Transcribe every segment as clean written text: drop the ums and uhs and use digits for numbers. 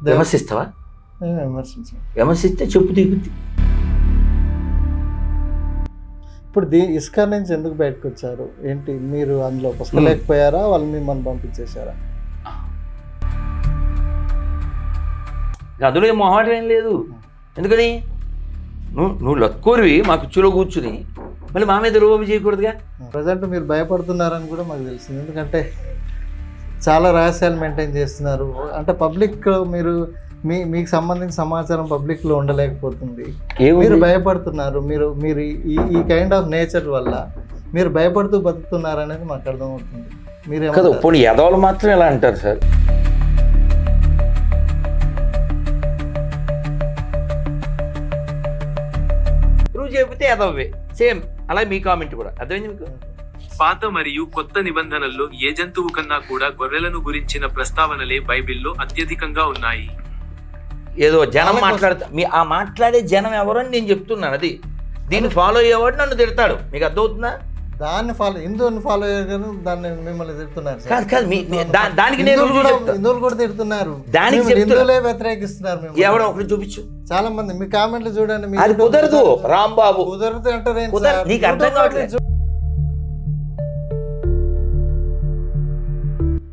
విమర్శిస్తావా? విమర్శిస్తే చెప్పు దిగుద్ది. ఇప్పుడు ఇస్కాన్ నుంచి ఎందుకు బయటకు వచ్చారు ఏంటి? మీరు అందులో పుస్తకలేకపోయారా? వాళ్ళు మిమ్మల్ని పంపించేశారా? అందులో ఏం మొహాటం ఏం లేదు. ఎందుకని నువ్వు లక్కూరివి మా కుర్చీలో కూర్చుని మళ్ళీ మా మీద రూపం చేయకూడదుగా. ప్రజెంట్ మీరు భయపడుతున్నారని కూడా మాకు తెలిసింది. ఎందుకంటే చాలా రహస్యాలు మెయింటైన్ చేస్తున్నారు. అంటే పబ్లిక్ మీరు మీకు సంబంధించిన సమాచారం పబ్లిక్లో ఉండలేకపోతుంది. మీరు భయపడుతున్నారు. మీరు ఈ కైండ్ ఆఫ్ నేచర్ వల్ల మీరు భయపడుతూ బతుకుతున్నారు అనేది మాకు అర్థమవుతుంది. మీరు కదా ఇప్పుడు ఎదవలు మాత్రం ఎలా అంటారు సార్? నువ్వు చెబితే ఎదవే సేమ్ అలా మీ కామెంట్ కూడా అర్థమైంది మీకు. పాత మరియు కొత్త నిబంధనల్లో ఏ జంతువు కన్నా కూడా గొర్రెలను గురించిన ప్రస్తావనలే బైబిల్లో అత్యధికంగా ఉన్నాయి. ఏదో జనం మాట్లాడతా ఆ మాట్లాడే జనం ఎవరని నేను చెప్తున్నాను. అది దీన్ని ఫాలో అయ్యేవాడు నన్ను తిడతాడు. మీకు అర్థమవుతుందా? దాన్ని ఫాలో హిందువుని ఫాలో అయ్యారు, దాన్ని మిమ్మల్ని తిడుతున్నారు. కాదు కాదు దానికి నేను హిందువులు కూడా తిడుతున్నారు. దానికి హిందువులే వ్యతిరేకిస్తున్నారు. ఎవడో ఒకటి చూపించు. చాలా మంది మీ కామెంట్లు చూడండి. అది కుదరదు రాంబాబు, కుదరదు అంటారు. నీకు అర్థం కావట్లేదు.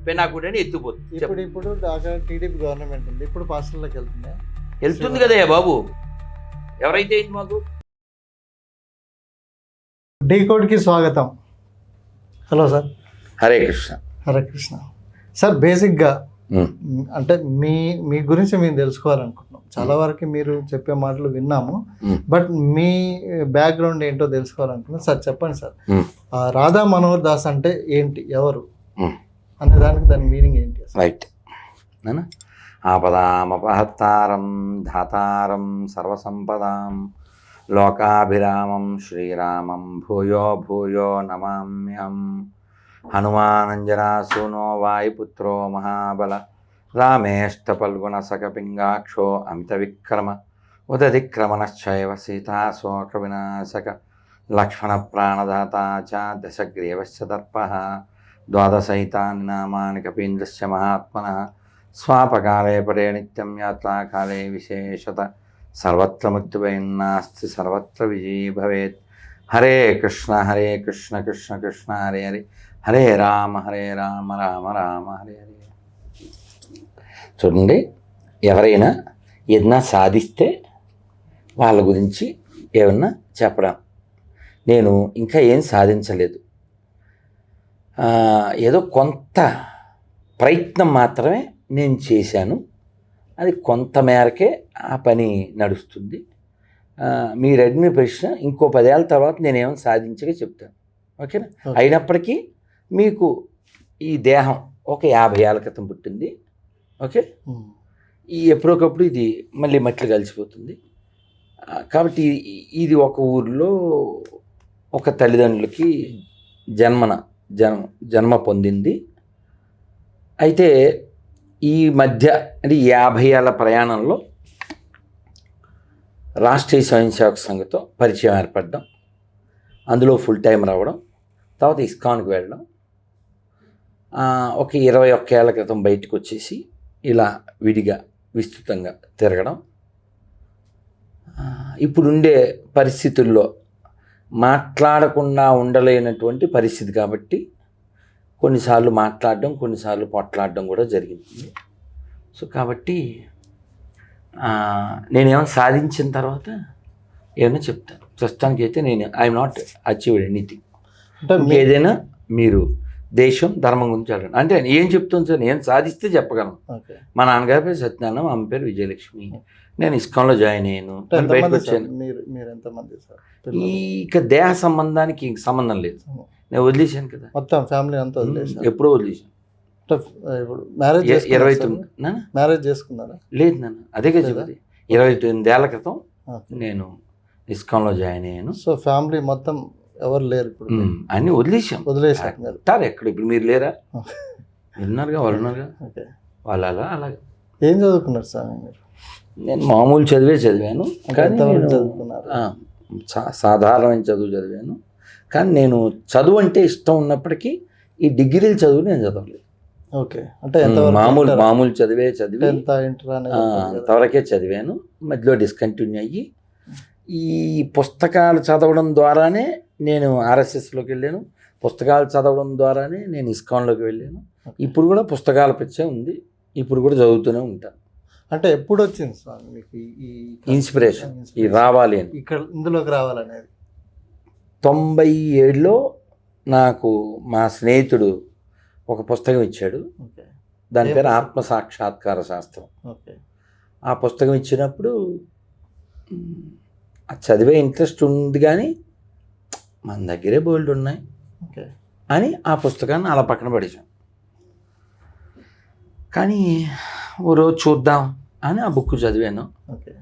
పెనాకుడని ఎత్తుపోతుంది. ఇప్పుడు టీడీపీ గవర్నమెంట్ ఉంది. ఇప్పుడు పాస్టర్లోకి వెళ్తుంది కదా బాబు. ఎవరైతే మాకు డి కోడ్కి స్వాగతం. Hello sir. Hare Krishna. Hare Krishna sir. బేసిక్గా అంటే మీ గురించి మేము తెలుసుకోవాలనుకుంటున్నాం. చాలా వరకు మీరు చెప్పే మాటలు విన్నాము, బట్ మీ బ్యాక్గ్రౌండ్ ఏంటో తెలుసుకోవాలనుకున్నాం. సార్ చెప్పండి సార్, రాధా మనోహర్ దాస్ అంటే ఏంటి, ఎవరు అనే దాని మీనింగ్ ఏంటి? రైట్. ఆపదామపహత్తారం ధాతారం సర్వసంపదాం లోకాభిరామం శ్రీరామం భూయో భూయో నమామ్యహం. హనుమానంజనాసూనో వాయుపుత్రో మహాబల రామేష్టపల్గుణసకపింగాక్షో అమితవిక్రమ ఉదతిక్రమణశ్చైవ సీతాశోకవినాశక లక్ష్మణ ప్రాణదాత చ దశగ్రీవశ్చ దర్పః ద్వాదశైతాని నామాని కపీంద్రస్య మహాత్మనః స్వాపకాలే పరే నిత్యం యాత్రాకాలే విశేషత సర్వత్ర మృత్యుభయన్నాస్తి సర్వత్ర విజయీ భవేత్. హరే కృష్ణ కృష్ణ కృష్ణ హరే హరే హరే రామ రామ రామ హరే హరే. చూడండి, ఎవరైనా ఏదైనా సాధిస్తే వాళ్ళ గురించి ఏమన్నా చెప్పడం. నేను ఇంకా ఏం సాధించలేదు, ఏదో కొంత ప్రయత్నం మాత్రమే నేను చేశాను, అది కొంత మేరకే ఆ పని నడుస్తుంది. మీరు అడిగిన ప్రశ్న ఇంకో 10 ఏళ్ళ తర్వాత నేనేమైనా సాధించగా చెప్తాను, ఓకేనా? అయినప్పటికీ మీకు ఈ దేహం ఒక 50 ఏళ్ళ క్రితం పుట్టింది, ఓకే? ఈ ఎప్పుడొకప్పుడు ఇది మళ్ళీ మట్లు కలిసిపోతుంది. కాబట్టి ఇది ఒక ఊరిలో ఒక తల్లిదండ్రులకి జన్మ పొందింది. అయితే ఈ మధ్య అంటే 50 ఏళ్ళ ప్రయాణంలో రాష్ట్రీయ స్వయం సేవక సంఘతో పరిచయం ఏర్పడడం, అందులో ఫుల్ టైం రావడం, తర్వాత ఇస్కాన్కి వెళ్ళడం, ఒక 21 ఏళ్ళ క్రితం బయటకు వచ్చేసి ఇలా విడిగా విస్తృతంగా తిరగడం. ఇప్పుడుండే పరిస్థితుల్లో మాట్లాడకుండా ఉండలేనటువంటి పరిస్థితి కాబట్టి కొన్నిసార్లు మాట్లాడడం, కొన్నిసార్లు పొట్లాడడం కూడా జరిగింది. సో కాబట్టి నేనేమైనా సాధించిన తర్వాత ఏమైనా చెప్తాను. ప్రస్తుతానికి అయితే ఐఎమ్ నాట్ అచీవ్డ్ ఎనీథింగ్. అంటే ఏదైనా మీరు దేశం ధర్మం గురించి అడగండి. అంటే ఏం చెప్తాను సార్, నేను సాధిస్తే చెప్పగలను. మా నాన్నగారి పేరు సత్యనారాయణ, మా అమ్మ పేరు విజయలక్ష్మి. నేను ఇస్కాన్లో జాయిన్ అయ్యాను, బయటకు వచ్చాను. ఇక దేహ సంబంధానికి సంబంధం లేదు, నేను వదిలేశాను కదా. మొత్తం ఫ్యామిలీ అంతా వదిలేశాను. ఎప్పుడో వదిలేశాను. మ్యారేజ్ 29 మ్యారేజ్ చేసుకున్నారా? లేదు నాన్న, అదే కదా చెప్పేది. 29 ఏళ్ల క్రితం నేను ఇస్కాన్లో జాయిన్ అయ్యాను. సో ఫ్యామిలీ మొత్తం ఎవరు లేరు ఇప్పుడు? అన్నీ వదిలేసాం. ఎక్కడ ఇప్పుడు మీరు లేరా? ఉన్నారుగా, వాళ్ళు ఉన్నారుగా, వాళ్ళు అలాగే. ఏం చదువుకున్నారు సార్ మీరు? నేను మామూలు చదివాను, కానీ సాధారణమైన చదువు చదివాను. కానీ నేను చదువు అంటే ఇష్టం ఉన్నప్పటికీ ఈ డిగ్రీలు చదువు నేను చదవలేదు. ఓకే, అంటే ఎంతవరకు మామూలు చదివి ఎంత ఇంటర్ అనేది ఉంటుంది కదా. అంతవరకే చదివాను. మధ్యలో డిస్కంటిన్యూ అయ్యి ఈ పుస్తకాలు చదవడం ద్వారానే నేను ఆర్ఎస్ఎస్లోకి వెళ్ళాను. పుస్తకాలు చదవడం ద్వారానే నేను ఇస్కాన్లోకి వెళ్ళాను. ఇప్పుడు కూడా పుస్తకాల పిచ్చే ఉంది. ఇప్పుడు కూడా చదువుతూనే ఉంటాను. అంటే ఎప్పుడు వచ్చింది స్వామి మీకు ఈ ఇన్స్పిరేషన్ ఈ రావాలి అని ఇక్కడ ఇందులోకి రావాలనేది? 97లో నాకు మా స్నేహితుడు ఒక పుస్తకం ఇచ్చాడు. ఓకే, దాని పేరు ఆత్మసాక్షాత్కార శాస్త్రం. ఓకే, ఆ పుస్తకం ఇచ్చినప్పుడు అది చదివే ఇంట్రెస్ట్ ఉంది, కానీ మన దగ్గరే బోల్డ్ ఉన్నాయి ఓకే అని ఆ పుస్తకాన్ని అలా పక్కన పడేసాం. కానీ ఓ రోజు చూద్దాం అని ఆ బుక్ చదివాను. ఓకే,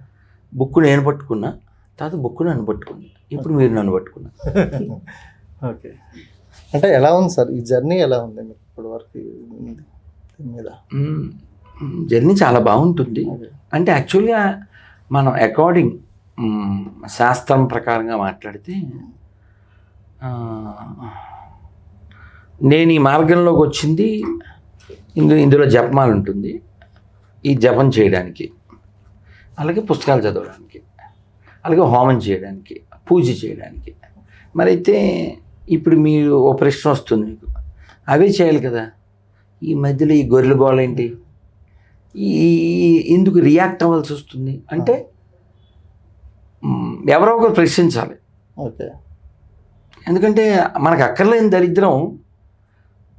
బుక్ నేను పట్టుకున్నా, తర్వాత బుక్ నన్ను పట్టుకుంది. ఇప్పుడు మీరు నన్ను పట్టుకున్నా. ఓకే, అంటే ఎలా ఉంది సార్ ఈ జర్నీ? ఎలా ఉంది మీకు ఇప్పటి వరకు దీని మీద? జర్నీ చాలా బాగుంటుంది. అంటే యాక్చువల్గా మనం అకార్డింగ్ శాస్త్రం ప్రకారంగా మాట్లాడితే నేను ఈ మార్గంలోకి వచ్చింది ఇందులో జపమాల ఉంటుంది, ఈ జపం చేయడానికి, అలాగే పుస్తకాలు చదవడానికి, అలాగే హోమం చేయడానికి, పూజ చేయడానికి. మరైతే ఇప్పుడు మీరు ఓ ప్రశ్న వస్తుంది మీకు, అవే చేయాలి కదా, ఈ మధ్యలో ఈ గొర్రెల గోళ ఏంటి, ఎందుకు రియాక్ట్ అవ్వాల్సి వస్తుంది అంటే ఎవరో ఒకరు ప్రశ్నించాలి. ఓకే, ఎందుకంటే మనకు అక్కర్లేని దరిద్రం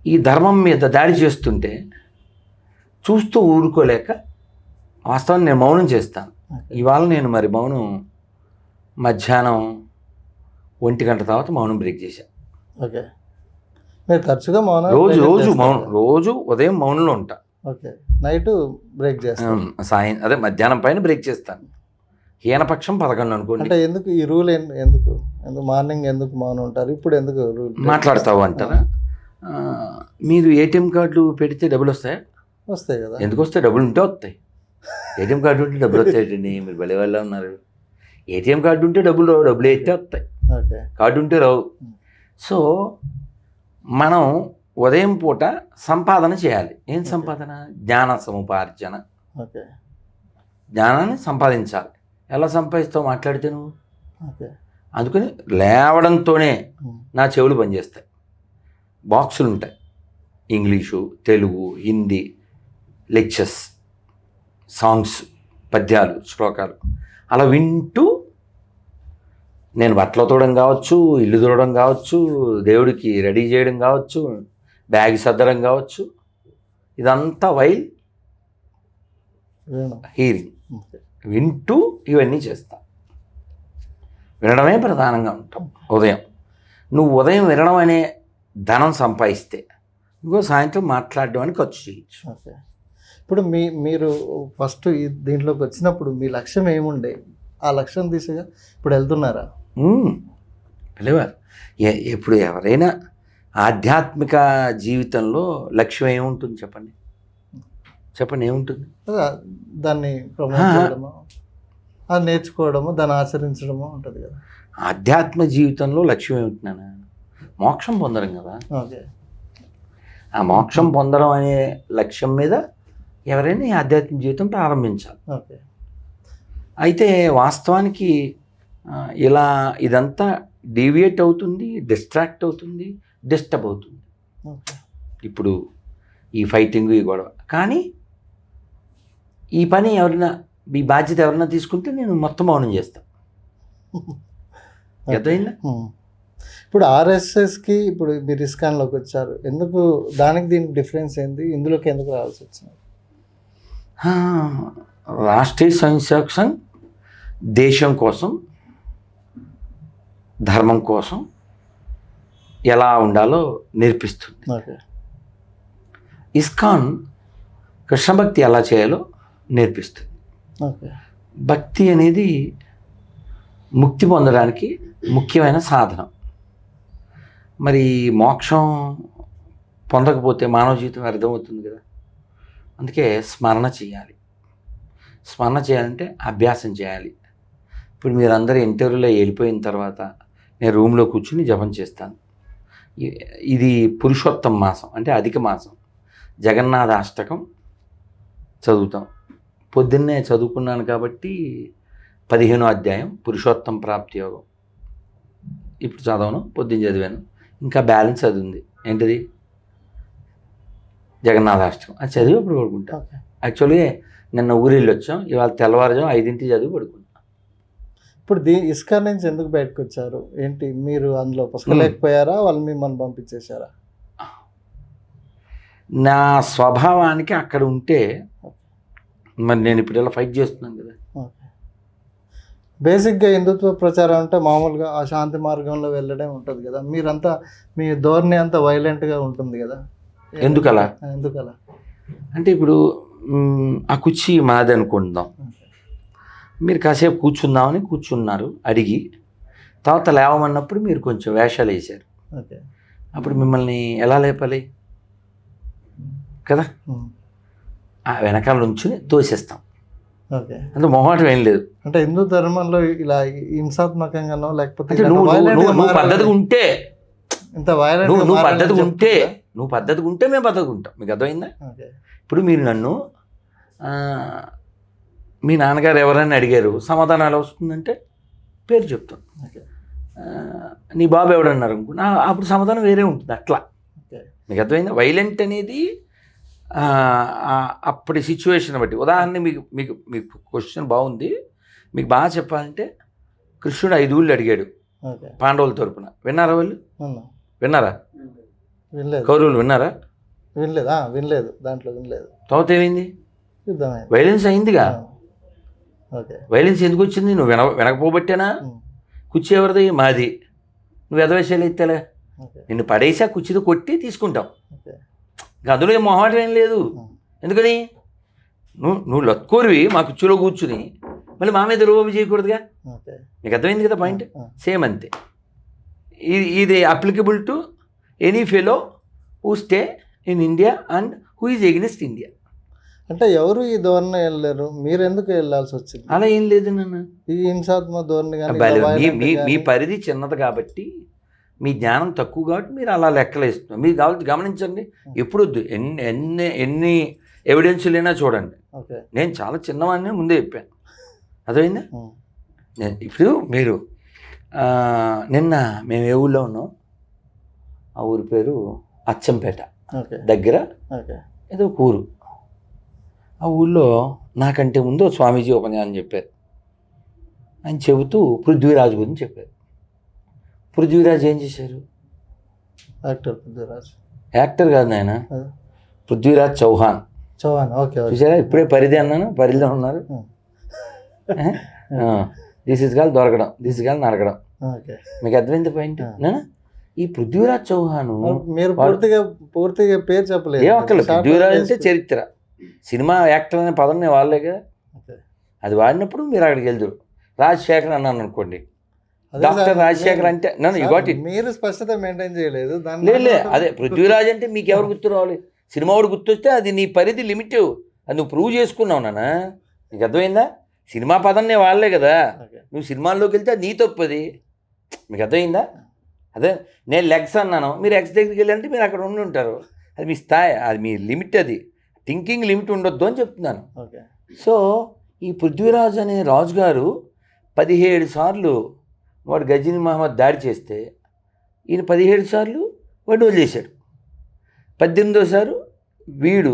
ఈ ధర్మం మీద దాడి చేస్తుంటే చూస్తూ ఊరుకోలేక వాస్తవాన్ని నేను మౌనం చేస్తాను. ఇవాళ నేను మరి మౌనం మధ్యాహ్నం 1 గంట తర్వాత మౌనం బ్రేక్ చేశాను. ఓకే, మీరు తరచుగా మౌనం రోజు మౌనం, రోజు ఉదయం మౌనంలో ఉంటా. ఓకే, నైట్ బ్రేక్ చేస్తాను, అదే మధ్యాహ్నం పైన బ్రేక్ చేస్తాను. హీనపక్షం 11 అనుకోండి. అంటే ఎందుకు ఈ రూల్? ఎందుకు మార్నింగ్ ఎందుకు మౌనం ఉంటారు, ఇప్పుడు ఎందుకు రూల్ మాట్లాడతావు అంటారా? మీరు ఏటీఎం కార్డులు పెడితే డబ్బులు వస్తాయా? వస్తాయి కదా. ఎందుకు వస్తాయి? డబ్బులు ఉంటే వస్తాయి. ఏటీఎం కార్డు ఉంటే డబ్బులు వస్తాయండి. మీరు భలే వాళ్ళ ఉన్నారు. ఏటీఎం కార్డు ఉంటే డబ్బులు రావు, డబ్బులు అయితే వస్తాయి. ఓకే, కార్డు ఉంటే రావు. సో మనం ఉదయం పూట సంపాదన చేయాలి. ఏం సంపాదన? జ్ఞాన సముపార్జన. ఓకే, జ్ఞానాన్ని సంపాదించాలి. ఎలా సంపాదిస్తావు? మాట్లాడితే నువ్వు. ఓకే, అందుకని లేవడంతోనే నా చెవులు పనిచేస్తాయి. బాక్సులు ఉంటాయి, English, Telugu, Hindi lectures, songs, పద్యాలు, శ్లోకాలు అలా వింటూ నేను బట్టలు తోడడం కావచ్చు, ఇల్లు తోడడం కావచ్చు, దేవుడికి రెడీ చేయడం కావచ్చు, బ్యాగ్ సర్దడం కావచ్చు, ఇదంతా వైల్ హీరింగ్. వింటూ ఇవన్నీ చేస్తా. వినడమే ప్రధానంగా ఉంటాం ఉదయం. నువ్వు ఉదయం వినడం అనే ధనం సంపాదిస్తే ఇంకో సాయంత్రం మాట్లాడడం అని ఖర్చు చేయొచ్చు. ఓకే, ఇప్పుడు మీరు ఫస్ట్ దీంట్లోకి వచ్చినప్పుడు మీ లక్ష్యం ఏముండే? ఆ లక్ష్యం దిశగా ఇప్పుడు వెళ్తున్నారా? పిల్లవారు ఇప్పుడు ఎవరైనా ఆధ్యాత్మిక జీవితంలో లక్ష్యం ఏముంటుంది చెప్పండి? ఏముంటుంది? దాన్ని ప్రమోట్ చేయడము, అది నేర్చుకోవడము, దాన్ని ఆచరించడము ఉంటుంది కదా. ఆధ్యాత్మ జీవితంలో లక్ష్యం ఏమిటి? మోక్షం పొందడం కదా. ఓకే, ఆ మోక్షం పొందడం అనే లక్ష్యం మీద ఎవరైనా ఈ ఆధ్యాత్మిక జీవితం ప్రారంభించాలి. ఓకే, అయితే వాస్తవానికి ఇలా ఇదంతా డీవియేట్ అవుతుంది, డిస్ట్రాక్ట్ అవుతుంది, డిస్టర్బ్ అవుతుంది. ఇప్పుడు ఈ ఫైటింగ్, ఈ గొడవ. కానీ ఈ పని ఎవరైనా, ఈ బాధ్యత ఎవరైనా తీసుకుంటే నేను మొత్తం మౌనం చేస్తాను. అర్థమైందా? ఇప్పుడు ఆర్ఎస్ఎస్కి ఇప్పుడు మీరు ఇస్కాన్లోకి వచ్చారు, ఎందుకు? దానికి దీనికి డిఫరెన్స్ ఏంది? ఇందులోకి ఎందుకు రావాల్సి వచ్చింది? రాష్ట్రీయ స్వయంసేవక్ సంఘ్ దేశం కోసం, ధర్మం కోసం ఎలా ఉండాలో నేర్పిస్తుంది. ఓకే, ఇస్కాన్ కృష్ణ భక్తి ఎలా చేయాలో నేర్పిస్తుంది. ఓకే, భక్తి అనేది ముక్తి పొందడానికి ముఖ్యమైన సాధనం. మరి మోక్షం పొందకపోతే మానవ జీవితం వ్యర్థమవుతుంది కదా. అందుకే స్మరణ చేయాలి. స్మరణ చేయాలంటే అభ్యాసం చేయాలి. ఇప్పుడు మీరందరూ ఇంటర్వ్యూలో వెళ్ళిపోయిన తర్వాత నేను రూమ్లో కూర్చుని జపం చేస్తాను. ఇది పురుషోత్తమ మాసం, అంటే అధిక మాసం. జగన్నాథ అష్టకం చదువుతాం. పొద్దున్నే చదువుకున్నాను కాబట్టి 15వ అధ్యాయం పురుషోత్తం ప్రాప్తి యోగం ఇప్పుడు చదవను, పొద్దున్న చదివాను. ఇంకా బ్యాలెన్స్ అది ఉంది. ఏంటిది? జగన్నాథాష్టకం. అది చదివి ఇప్పుడు పడుకుంటా. యాక్చువల్గా నిన్న ఊరిల్లు వచ్చాం, ఇవాళ తెల్లవారుజాము 5ంటికి చదివి పడుకుంటా. ఇప్పుడు ఇస్కాన్ నుంచి ఎందుకు బయటకు వచ్చారు? ఏంటి మీరు అందులో పుస్తకలేకపోయారా? వాళ్ళు మిమ్మల్ని పంపించేశారా? నా స్వభావానికి అక్కడ ఉంటే మరి నేను ఇప్పుడు ఇలా ఫైట్ చేస్తున్నాను కదా. బేసిక్గా హిందుత్వ ప్రచారం అంటే మామూలుగా ఆ శాంతి మార్గంలో వెళ్ళడం ఉంటుంది కదా. మీరంతా మీ ధోరణి అంతా వైలెంట్గా ఉంటుంది కదా. ఎందుకలా? ఎందుకలా అంటే ఇప్పుడు ఆ కుర్చీ మాది అనుకుందాం, మీరు కాసేపు కూర్చుందామని కూర్చున్నారు అడిగి, తర్వాత లేవమన్నప్పుడు మీరు కొంచెం వేషాలు వేశారు. ఓకే, అప్పుడు మిమ్మల్ని ఎలా లేపాలి కదా, ఆ వెనకాల నుంచి తోసేస్తాం. ఓకే, అంటే మొహమాటం ఏం లేదు. అంటే హిందూ ధర్మంలో ఇలా హింసాత్మకంగానో లేకపోతే నువ్వు పద్ధతిగా ఉంటే, ఇంత వైలెంట్ నువ్వు పద్ధతిగా ఉంటే, నువ్వు పద్ధతిగా ఉంటే మేము పద్ధతిగా ఉంటాం. మీకు అర్థమైందా? ఇప్పుడు మీరు నన్ను మీ నాన్నగారు ఎవరైనా అడిగారు, సమాధానం ఎలా వస్తుందంటే పేరు చెప్తాను. నీ బాబు ఎవడన్నారు అనుకో, అప్పుడు సమాధానం వేరే ఉంటుంది. అట్లా మీకు అర్థమైందా? వైలెంట్ అనేది అప్పటి సిచ్యువేషన్ బట్టి. ఉదాహరణ మీకు క్వశ్చన్ బాగుంది. మీకు బాగా చెప్పాలంటే కృష్ణుడు 5 ఊళ్ళు అడిగాడు పాండవుల తరపున. విన్నారా వాళ్ళు? విన్నారా? కౌరవులు విన్నారా? వినలేదు. దాంట్లో వినలేదు. తర్వాత ఏమైంది? వైలెన్స్ అయిందిగా. వైలెన్స్ ఎందుకు వచ్చింది? నువ్వు వినకపోబట్టేనా? కుర్చీ ఎవరిది? మాది. నువ్వు ఎదవేశాలు ఎత్తేలే, నిన్ను పడేసా కుర్చీతో కొట్టి తీసుకుంటాం. ఇంకా అందులో ఏం మొహమాటం ఏం లేదు. ఎందుకని? నువ్వు లత్కోరివి మా కుర్చీలో కూర్చుని మళ్ళీ మా మీద రూపం చేయకూడదుగా. మీకు అర్థమైంది కదా పాయింట్? సేమ్ అంతే. ఇది applicable to any fellow who stay in India and who is against India. అంటే ఎవరు ఈ ధోరణి వెళ్ళారు, మీరు ఎందుకు వెళ్ళాల్సి వచ్చింది? అలా ఏం లేదు నాన్న. ఈ హింసాత్మక ధోరణి మీ పరిధి చిన్నది కాబట్టి, మీ జ్ఞానం తక్కువ కాబట్టి మీరు అలా లెక్కలేస్తున్నారు. మీరు కావాలి గమనించండి, ఎప్పుడు ఎన్ని ఎవిడెన్స్లైనా చూడండి. నేను చాలా చిన్నవాడిని ముందే చెప్పాను. అర్థమైందా? ఇప్పుడు మీరు నిన్న మేము ఏ ఊళ్ళో ఉన్నాం, ఆ ఊరి పేరు అచ్చంపేట దగ్గర ఏదో ఒక ఊరు. ఆ ఊళ్ళో నాకంటే ముందు స్వామీజీ ఉపన్యాసం చెప్పారు. ఆయన చెబుతూ పృథ్వీరాజు గురించి చెప్పారు. పృథ్వీరాజ్ ఏం చేశారు? యాక్టర్ కాదు నాయన, పృథ్వీరాజ్ చౌహాన్. చూసారా? ఇప్పుడే పరిధి అన్నాను, పరిధిలో ఉన్నారు. దిస్ ఇస్ కాల్ దొరకడం, దిస్ ఇస్ కాల్ నరకడం. మీకు అర్థమైంది పాయింట్? ఈ పృథ్వీరాజ్ చౌహాన్ మీరు పూర్తిగా పేరు చెప్పలేదు. ఏమక్కర్లేదు. పృథ్వీరాజ్ అంటే చరిత్ర, సినిమా యాక్టర్ అనే పదం నేను వాడలేగా. అది వాడినప్పుడు మీరు అక్కడికి వెళ్తారు. రాజశేఖర్ అన్నాను అనుకోండి, డాక్టర్ రాజశేఖర్ అంటే నన్ను ఇవాటి మీరు స్పష్టత మెయింటైన్ చేయలేదు. లేదు, అదే పృథ్వీరాజ్ అంటే మీకు ఎవరు గుర్తు రావాలి? సినిమా వాడు గుర్తొస్తే అది నీ పరిధి లిమిట్, అది నువ్వు ప్రూవ్ చేసుకున్నావు నాన్న. నీకు అర్థమైందా? సినిమా పదం నేను వాడలే కదా. నువ్వు సినిమాల్లోకి వెళ్తే అది నీ తప్పది. మీకు అర్థమైందా? అదే నేను లెగ్స్ అన్నాను, మీరు ఎక్స్ దగ్గరికి వెళ్ళాలంటే మీరు అక్కడ ఉండి ఉంటారు. అది మీ స్థాయి, అది మీ లిమిట్. అది థింకింగ్ లిమిట్ ఉండొద్దు అని చెప్తున్నాను. సో ఈ పృథ్వీరాజ్ అనే రాజుగారు 17 సార్లు వాడు గజనీ మహమ్మద్ దాడి చేస్తే ఈయన 17 సార్లు వాడు వదిలేశాడు. 18వ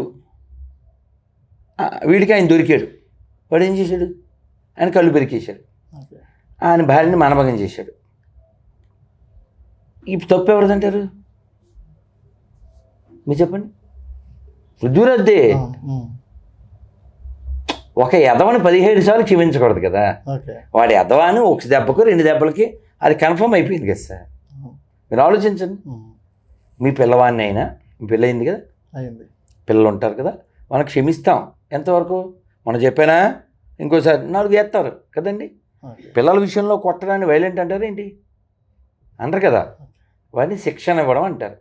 వీడికి ఆయన దొరికాడు. వాడు ఏం చేశాడు? ఆయన కళ్ళు పెరికేశాడు, ఆయన భార్యని మానభంగం చేశాడు. ఇప్పుడు తప్పు ఎవరిదంటారు? మీరు చెప్పండి. పృథ్వీరాజ్దే. ఒక ఎదవని 17 సార్లు క్షమించకూడదు కదా. వాడి ఎదవాని 1 దెబ్బకు 2 దెబ్బలకి అది కన్ఫర్మ్ అయిపోయింది కదా సార్. మీరు ఆలోచించండి. మీ పిల్లవాడిని అయినా, మీ పిల్లయింది కదా, పిల్లలు ఉంటారు కదా, మనం క్షమిస్తాం. ఎంతవరకు మనం చెప్పానా? ఇంకోసారి 4 వేస్తారు కదండి. పిల్లల విషయంలో కొట్టడాన్ని వైలెంట్ అంటారు ఏంటి? అంటారు కదా. వాడిని శిక్షణ ఇవ్వడం అంటారు.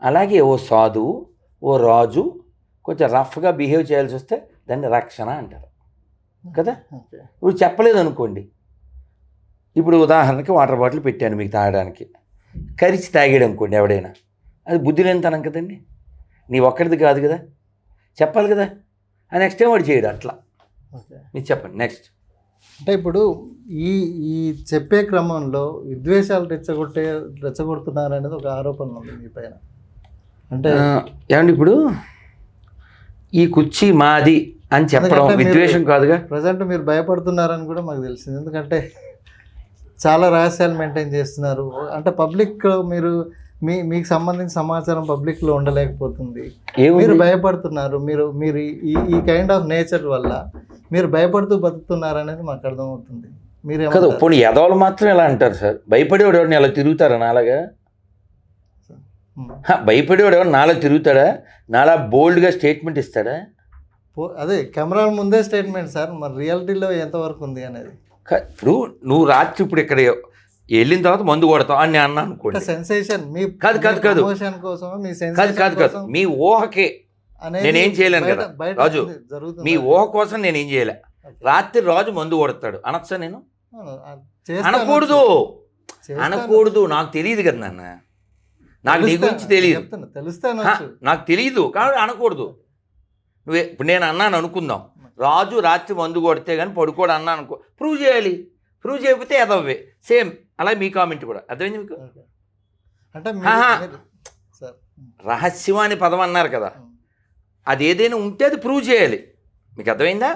అలాగే ఓ సాధువు, ఓ రాజు కొంచెం రఫ్గా బిహేవ్ చేయాల్సి వస్తే దాన్ని రక్షణ అంటారు కదా. ఇప్పుడు చెప్పలేదు అనుకోండి, ఇప్పుడు ఉదాహరణకి వాటర్ బాటిల్ పెట్టాను మీకు తాగడానికి, కరిచి తాగాడు అనుకోండి ఎవడైనా, అది బుద్ధి లేనితనం కదండి. నీ ఒక్కడిది కాదు కదా, చెప్పాలి కదా. ఆ నెక్స్ట్ టైం వాడు చేయడు అట్లా. ఓకే. మీరు చెప్పండి నెక్స్ట్. అంటే ఇప్పుడు ఈ ఈ చెప్పే క్రమంలో విద్వేషాలు రెచ్చగొడుతున్నారు అనేది ఒక ఆరోపణ ఉంది మీ పైన. అంటే ఏమండి ఇప్పుడు ఈ కుర్చీ మాది అని చెప్పడం విద్వేషం కాదుగా. ప్రజెంట్ మీరు భయపడుతున్నారని కూడా మాకు తెలిసింది, ఎందుకంటే చాలా రహస్యాలు మెయింటైన్ చేస్తున్నారు. అంటే పబ్లిక్ మీరు మీకు సంబంధించిన సమాచారం పబ్లిక్లో ఉండలేకపోతుంది, మీరు భయపడుతున్నారు. మీరు ఈ కైండ్ ఆఫ్ నేచర్ వల్ల మీరు భయపడుతూ బతుకుతున్నారు అనేది మాకు అర్థమవుతుంది. మీరు కదా ఇప్పుడు ఎదవలు మాత్రం ఎలా అంటారు సార్, భయపడేవాడు ఎవరిని అలా తిరుగుతారా నాలాగా? భయపడేవాడు ఎవరు నాలా తిరుగుతాడా? నాలా బోల్డ్గా స్టేట్మెంట్ ఇస్తాడా? అదే కెమెరాల ముందే స్టేట్మెంట్ సార్, మరి రియాలిటీలో ఎంతవరకు ఉంది అనేది. ఇప్పుడు నువ్వు రాత్రి ఇప్పుడు ఇక్కడ వెళ్ళిన తర్వాత మందు కొడతావు అని నేను అన్నా అనుకోండి, సెన్సేషన్ మీ కాదు కోసం మీ కాదు మీ ఊహకే నేనేం చేయలేను కదా రాజు. మీ ఊహ కోసం నేనేం చేయలే. రాత్రి రాజు మందు కొడతాడు అనొచ్చా నేను? అనకూడదు. నాకు తెలియదు కదా నాన్న, నాకు నీ గురించి తెలియదు, నాకు తెలియదు కాబట్టి అనకూడదు. ఇప్పుడు నేను అన్నాను అనుకుందాం, రాజు రాత్రి మందు కొడితే కానీ పడుకోడు అన్నా అనుకో, ప్రూవ్ చేయాలి. ప్రూవ్ చేయకపోతే ఎదవ్వే సేమ్. అలాగే మీ కామెంట్ కూడా అర్థమైంది మీకు? అంటే రహస్యం అనే పదం అన్నారు కదా, అది ఏదైనా ఉంటే అది ప్రూవ్ చేయాలి. మీకు అర్థమైందా?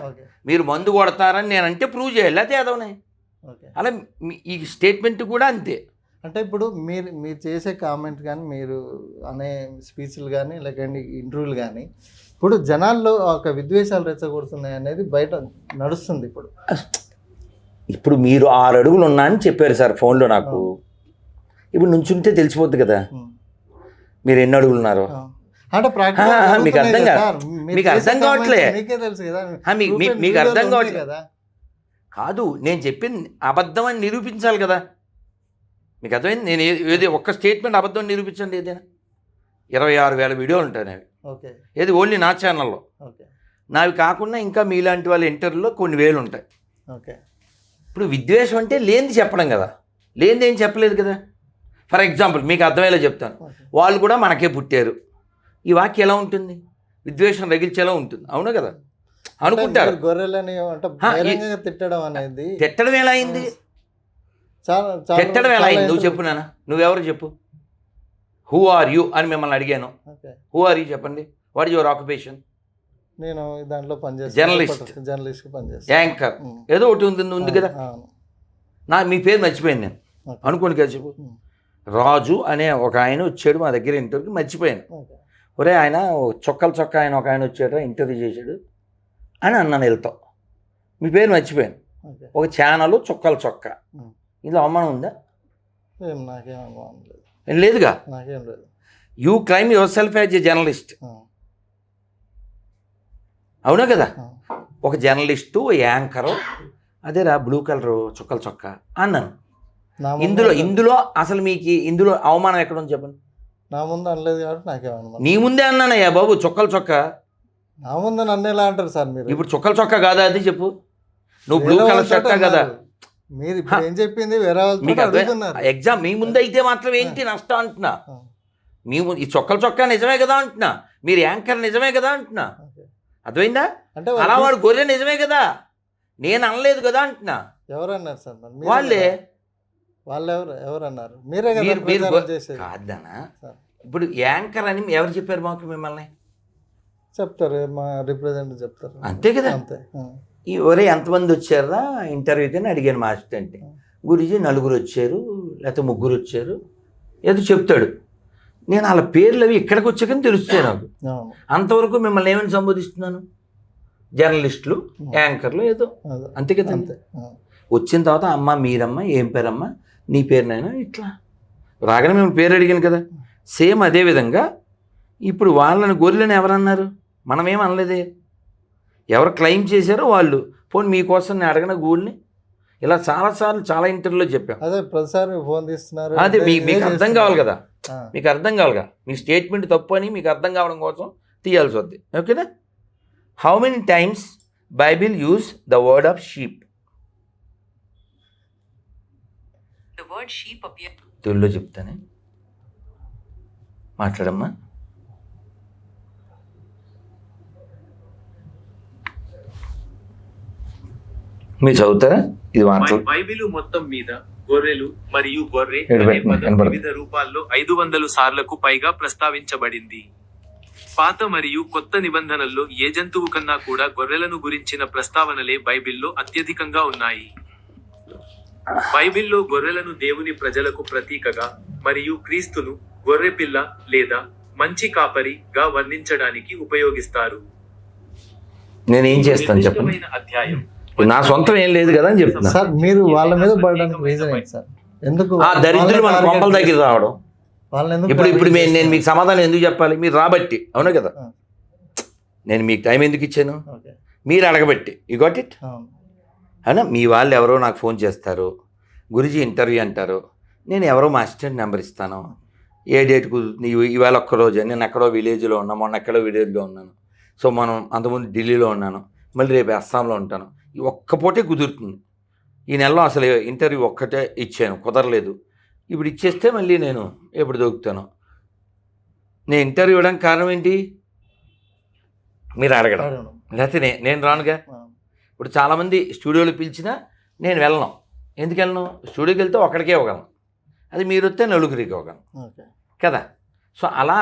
మీరు మందు కొడతారని నేను అంటే ప్రూవ్ చేయాలి, లేకపోతే ఎదవనే. అలా ఈ స్టేట్మెంట్ కూడా అంతే. అంటే ఇప్పుడు మీరు చేసే కామెంట్ కానీ మీరు అనే స్పీచ్లు కానీ లేకండి ఇంటర్వ్యూలు కానీ ఇప్పుడు జనాల్లో ఒక విద్వేషాలు రెచ్చగొడుతున్నాయి అనేది బయట నడుస్తుంది. ఇప్పుడు మీరు 6 అడుగులు ఉన్నా అని చెప్పారు సార్ ఫోన్లో నాకు. ఇప్పుడు నుంచుంటే తెలిసిపోద్ది కదా మీరు ఎన్ని అడుగులు ఉన్నారో. మీకు అర్థం కాదు, మీకు అర్థం కావట్లే, మీకు అర్థం కావట్లేదు కదా. కాదు నేను చెప్పింది అబద్ధం అని నిరూపించాలి కదా. మీకు అర్థమైంది? నేను ఏది ఒక్క స్టేట్మెంట్ అబద్ధం నిరూపించండి. ఏదైనా 26,000 వీడియోలు ఉంటాయి నావి, ఏది ఓన్లీ నా ఛానల్లో. నావి కాకుండా ఇంకా మీలాంటి వాళ్ళ ఇంటర్వ్యూలో కొన్ని వేలు ఉంటాయి. ఇప్పుడు విద్వేషం అంటే లేనిది చెప్పడం కదా, లేనిది ఏం చెప్పలేదు కదా. ఫర్ ఎగ్జాంపుల్ మీకు అర్థమయ్యేలా చెప్తాను, వాళ్ళు కూడా మనకే పుట్టారు. ఈ వాక్యం ఎలా ఉంటుంది? విద్వేషం రగిల్చేలా ఉంటుంది, అవును కదా అనుకుంటారు. గొర్రెలని తిట్టడం అనేది, తిట్టడం ఎలా అయింది? తిట్టడం ఎలా అయింది నువ్వు చెప్పు నాన్న, నువ్వెవరు చెప్పు. హూ ఆర్ యూ అని మిమ్మల్ని అడిగాను. హూ ఆర్ యూ చెప్పండి. What is your occupation? నేను దాంట్లో పనిచేస్తాను, జర్నలిస్ట్ పనిచేస్తాను, యాంకర్, ఏదో ఒకటి ఉంది కదా. మీ పేరు మర్చిపోయాను నేను అనుకోండి కదా. చెప్పు. రాజు అనే ఒక ఆయన వచ్చాడు మా దగ్గర ఇంటర్వ్యూకి, మర్చిపోయాను. ఒరే ఆయన చొక్క ఆయన ఒక ఆయన వచ్చాడు ఇంటర్వ్యూ చేశాడు అని అన్నాను వెళ్తాం. మీ పేరు మర్చిపోయాను. ఒక ఛానల్ చొక్క ఇందులో అవమానం ఉందా? నాకేం అవమానం లేదు. లేదుగా. నాకేం లేదు. You claim your self as a journalist, అవునా కదా. ఒక జర్నలిస్టు, యాంకరు, అదేరా బ్లూ కలర్ చొక్క అన్నాను. ఇందులో అసలు మీకు ఇందులో అవమానం ఎక్కడ ఉంది చెప్పండి. నా ముందు అనలేదు కాబట్టి నాకేమన్నా. నీ ముందే అన్నానయ్యా బాబు చొక్క. నా ముందు నన్ను ఎలా అంటారు సార్ మీరు? ఇప్పుడు చొక్క కాదా అది చెప్పు. నువ్వు బ్లూ కలర్ చొక్కా కదా. మీరు ఇప్పుడు ఏం చెప్పింది వేరే ఎగ్జామ్ మీ ముందు అయితే మాత్రం ఏంటి నష్టం అంటున్నా. మీ ముందు ఈ చొక్క నిజమే కదా అంటున్నా, మీరు యాంకర్ నిజమే కదా అంటున్నా. అర్థమైందా? అంటే అలా వాడు గొర్రె నిజమే కదా, నేను అనలేదు కదా అంటున్నా. ఎవరన్నారు సార్? వాళ్ళే. వాళ్ళు ఎవరు అన్నారు? మీరే కాదన్నా. ఇప్పుడు యాంకర్ అని ఎవరు చెప్పారు మాకు? మిమ్మల్ని చెప్తారు, మా రిప్రజెంటేటివ్ చెప్తారు, అంతే కదా. అంతే. ఈ ఒరే ఎంతమంది వచ్చారా ఇంటర్వ్యూకి అని అడిగాను మా అసిస్టెంట్. గురించి 4 వచ్చారు లేకపోతే 3 వచ్చారు ఏదో చెప్తాడు. నేను వాళ్ళ పేర్లు అవి ఇక్కడికి వచ్చాకని తెలుస్తాయి నాకు. అంతవరకు మిమ్మల్ని ఏమని సంబోధిస్తున్నాను? జర్నలిస్టులు, యాంకర్లు ఏదో, అంతే కదా. వచ్చిన తర్వాత అమ్మ మీరమ్మ ఏం పేరమ్మా, నీ పేరునైనా ఇట్లా రాగానే మేము పేరు అడిగాను కదా. సేమ్ అదేవిధంగా ఇప్పుడు వాళ్ళని గొర్రెలని ఎవరన్నారు? మనమేం అనలేదే. ఎవరు క్లెయిమ్ చేశారో వాళ్ళు. పోనీ మీకోసం నేను అడగన గూగుల్ని ఇలా చాలాసార్లు చాలా ఇంటర్వ్యూలో చెప్పాం. అదే ప్రతిసారి ఫోన్ తీస్తున్నారు. అదే మీకు అర్థం కావాలి కదా, మీకు అర్థం కావాలిగా. మీ స్టేట్మెంట్ తప్పు అని మీకు అర్థం కావడం కోసం తీయాల్సి వద్ది. ఓకేనా? How many times Bible use the word of sheep? తెలుగులో చెప్తానే, మాట్లాడమ్మా. మీరు చదువుతారా ఇది మాటలు? బైబిలు మొత్తం మీద గొర్రెలు మరియు గొర్రె ఇక్కడ అనే పెట్టండి, పదం కనపడదు. వివిధ రూపాల్లో 500 సార్లకు పైగా ప్రస్తావించబడింది. పాత మరియు కొత్త నిబంధనల్లో ఏ జంతువు కన్నా కూడా గొర్రెలను గురించిన ప్రస్తావనలే బైబిల్లో అత్యధికంగా ఉన్నాయి. బైబిల్లో గొర్రెలను దేవుని ప్రజలకు ప్రతీకగా మరియు క్రీస్తును గొర్రెపిల్ల లేదా మంచి కాపరిగా వర్ణించడానికి ఉపయోగిస్తారు. నేనేం చేస్తాను చెప్పండి? నిర్దిష్టమైన అధ్యాయం నా సొంతం ఏం లేదు కదా అని చెప్తున్నా. సార్ మీరు వాళ్ళ మీద పడడానికి రీజన్ ఏంటి సార్? ఎందుకు ఆ దరిద్రులు మన కొంపల దగ్గర రావడం. వాళ్ళని ఎందుకు ఇప్పుడు target నేను చేస్తున్నారు? మీకు సమాధానం ఎందుకు చెప్పాలి? మీరు రాబట్టి, అవునా కదా? ఆ. నేను మీకు టైం ఎందుకు ఇచ్చాను? ఓకే. మీరు అడగబట్టి. You got it. అవును. అవునా? మీ వాళ్ళు ఎవరో నాకు ఫోన్ చేస్తారు, గురుజీ ఇంటర్వ్యూ అంటారు, నేను ఎవరో మా అసిస్టెంట్ నెంబర్ ఇస్తాను, ఏ డేట్ కుదురుతుంది, ఇవాళ ఒక్కరోజు, నేను ఎక్కడో విలేజ్లో ఉన్నాను, మొన్న ఎక్కడో విలేజ్లో ఉన్నాను, సో మనం అంతకుముందు ఢిల్లీలో ఉన్నాను, మళ్ళీ రేపు అస్సాంలో ఉంటాను, ఈ ఒక్క పూటే కుదురుతుంది. ఈ నెలలో అసలు ఇంటర్వ్యూ ఒక్కటే ఇచ్చాను, కుదరలేదు. ఇప్పుడు ఇచ్చేస్తే మళ్ళీ నేను ఎప్పుడు దొరుకుతాను? నేను ఇంటర్వ్యూ ఇవ్వడానికి కారణం ఏంటి? మీరు అడగడం, అవును. లేకపోతే నేను రానుగా. అవును. ఇప్పుడు చాలామంది స్టూడియోలో పిలిచినా నేను వెళ్ళను. ఎందుకు వెళ్ళను? స్టూడియోకి వెళ్తే ఒక్కడికే ఇవ్వగలను, అది మీరు వస్తే నలుగురికి ఇవ్వగలను ఓకే. కదా. సో అలా